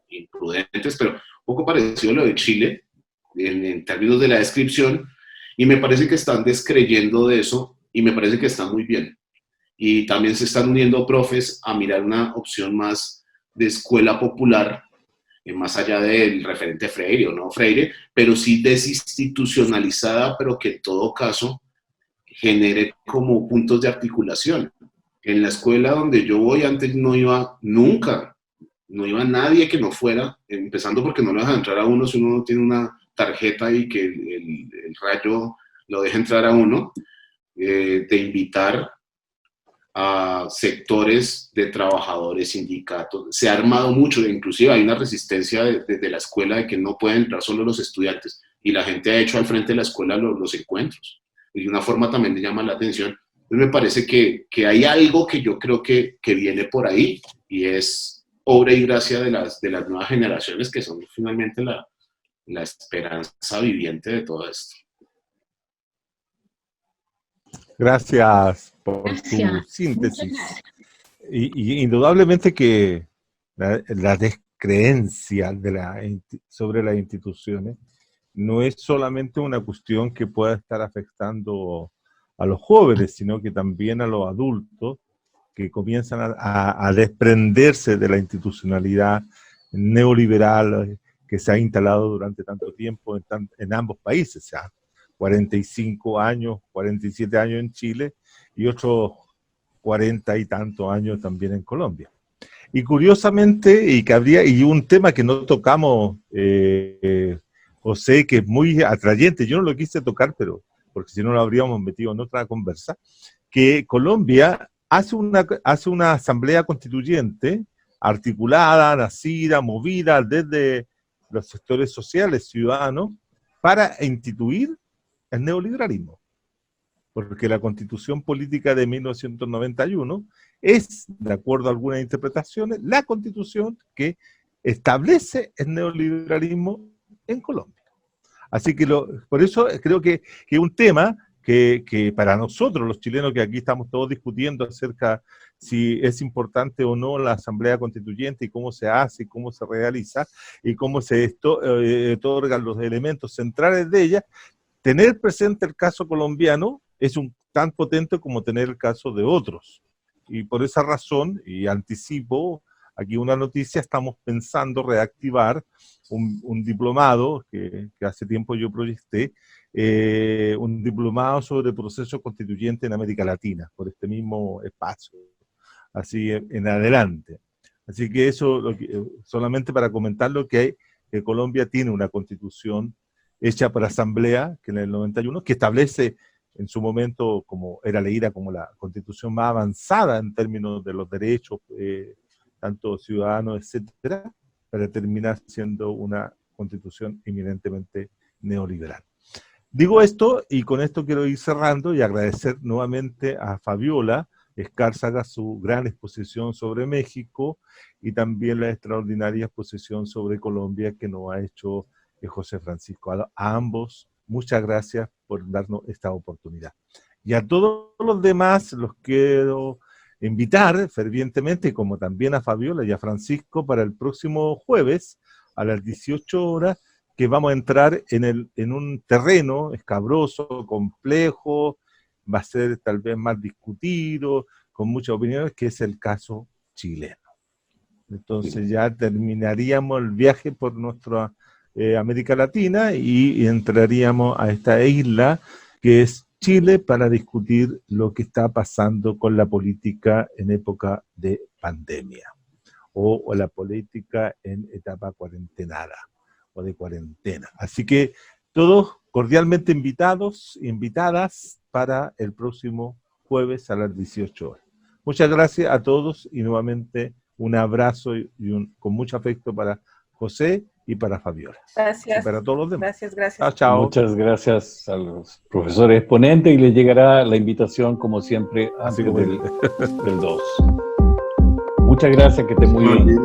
imprudentes, pero un poco parecido a lo de Chile, en términos de la descripción, y me parece que están descreyendo de eso, y me parece que está muy bien. Y también se están uniendo profes a mirar una opción más de escuela popular, más allá del referente Freire o no Freire, pero sí desinstitucionalizada, pero que en todo caso genere como puntos de articulación. En la escuela donde yo voy antes no iba nadie que no fuera, empezando porque no le dejan entrar a uno si uno no tiene una tarjeta y que el rayo lo deje entrar a uno, de invitar a sectores de trabajadores, sindicatos. Se ha armado mucho, inclusive hay una resistencia desde la escuela de que no pueden entrar solo los estudiantes, y la gente ha hecho al frente de la escuela los encuentros, y de una forma también le llama la atención. Entonces me parece que hay algo que yo creo que viene por ahí, y es obra y gracia de las nuevas generaciones, que son finalmente la esperanza viviente de todo esto. Gracias por tu síntesis. Y indudablemente que la descreencia sobre las instituciones no es solamente una cuestión que pueda estar afectando a los jóvenes, sino que también a los adultos, que comienzan a desprenderse de la institucionalidad neoliberal que se ha instalado durante tanto tiempo en ambos países, o sea, 45 años, 47 años en Chile y otros 40 y tantos años también en Colombia. Y curiosamente, y un tema que no tocamos, José, que es muy atrayente, yo no lo quise tocar, pero porque si no lo habríamos metido en otra conversa, que Colombia hace una asamblea constituyente articulada, nacida, movida desde los sectores sociales, ciudadanos, para instituir el neoliberalismo. Porque la Constitución Política de 1991 es, de acuerdo a algunas interpretaciones, la Constitución que establece el neoliberalismo en Colombia. Así que por eso creo que es un tema que para nosotros, los chilenos, que aquí estamos todos discutiendo acerca si es importante o no la Asamblea Constituyente y cómo se hace, y cómo se realiza, y cómo se otorgan los elementos centrales de ella, tener presente el caso colombiano es tan potente como tener el caso de otros. Y por esa razón, y anticipo aquí una noticia, estamos pensando reactivar un diplomado que hace tiempo yo proyecté, un diplomado sobre proceso constituyente en América Latina, por este mismo espacio, así en adelante. Así que eso, solamente para comentarlo, que Colombia tiene una constitución hecha por asamblea, que en el 91, que establece en su momento, como era leída como la constitución más avanzada en términos de los derechos, tanto ciudadanos, etcétera, para terminar siendo una constitución eminentemente neoliberal. Digo esto, y con esto quiero ir cerrando y agradecer nuevamente a Fabiola Escárzaga su gran exposición sobre México y también la extraordinaria exposición sobre Colombia que nos ha hecho José Francisco. A ambos, muchas gracias por darnos esta oportunidad. Y a todos los demás los quiero invitar fervientemente, como también a Fabiola y a Francisco, para el próximo jueves a las 18 horas, que vamos a entrar en un terreno escabroso, complejo, va a ser tal vez más discutido, con muchas opiniones, que es el caso chileno. Entonces ya terminaríamos el viaje por nuestra América Latina y entraríamos a esta isla que es Chile para discutir lo que está pasando con la política en época de pandemia o la política en etapa cuarentenada o de cuarentena. Así que todos cordialmente invitados, invitadas para el próximo jueves a las 18 horas. Muchas gracias a todos y nuevamente un abrazo con mucho afecto para José y para Fabiola. Gracias. Y para todos los demás. Gracias. Chao, chao. Muchas gracias a los profesores exponentes y les llegará la invitación, como siempre, antes del 2. Muchas gracias, que estén muy bien.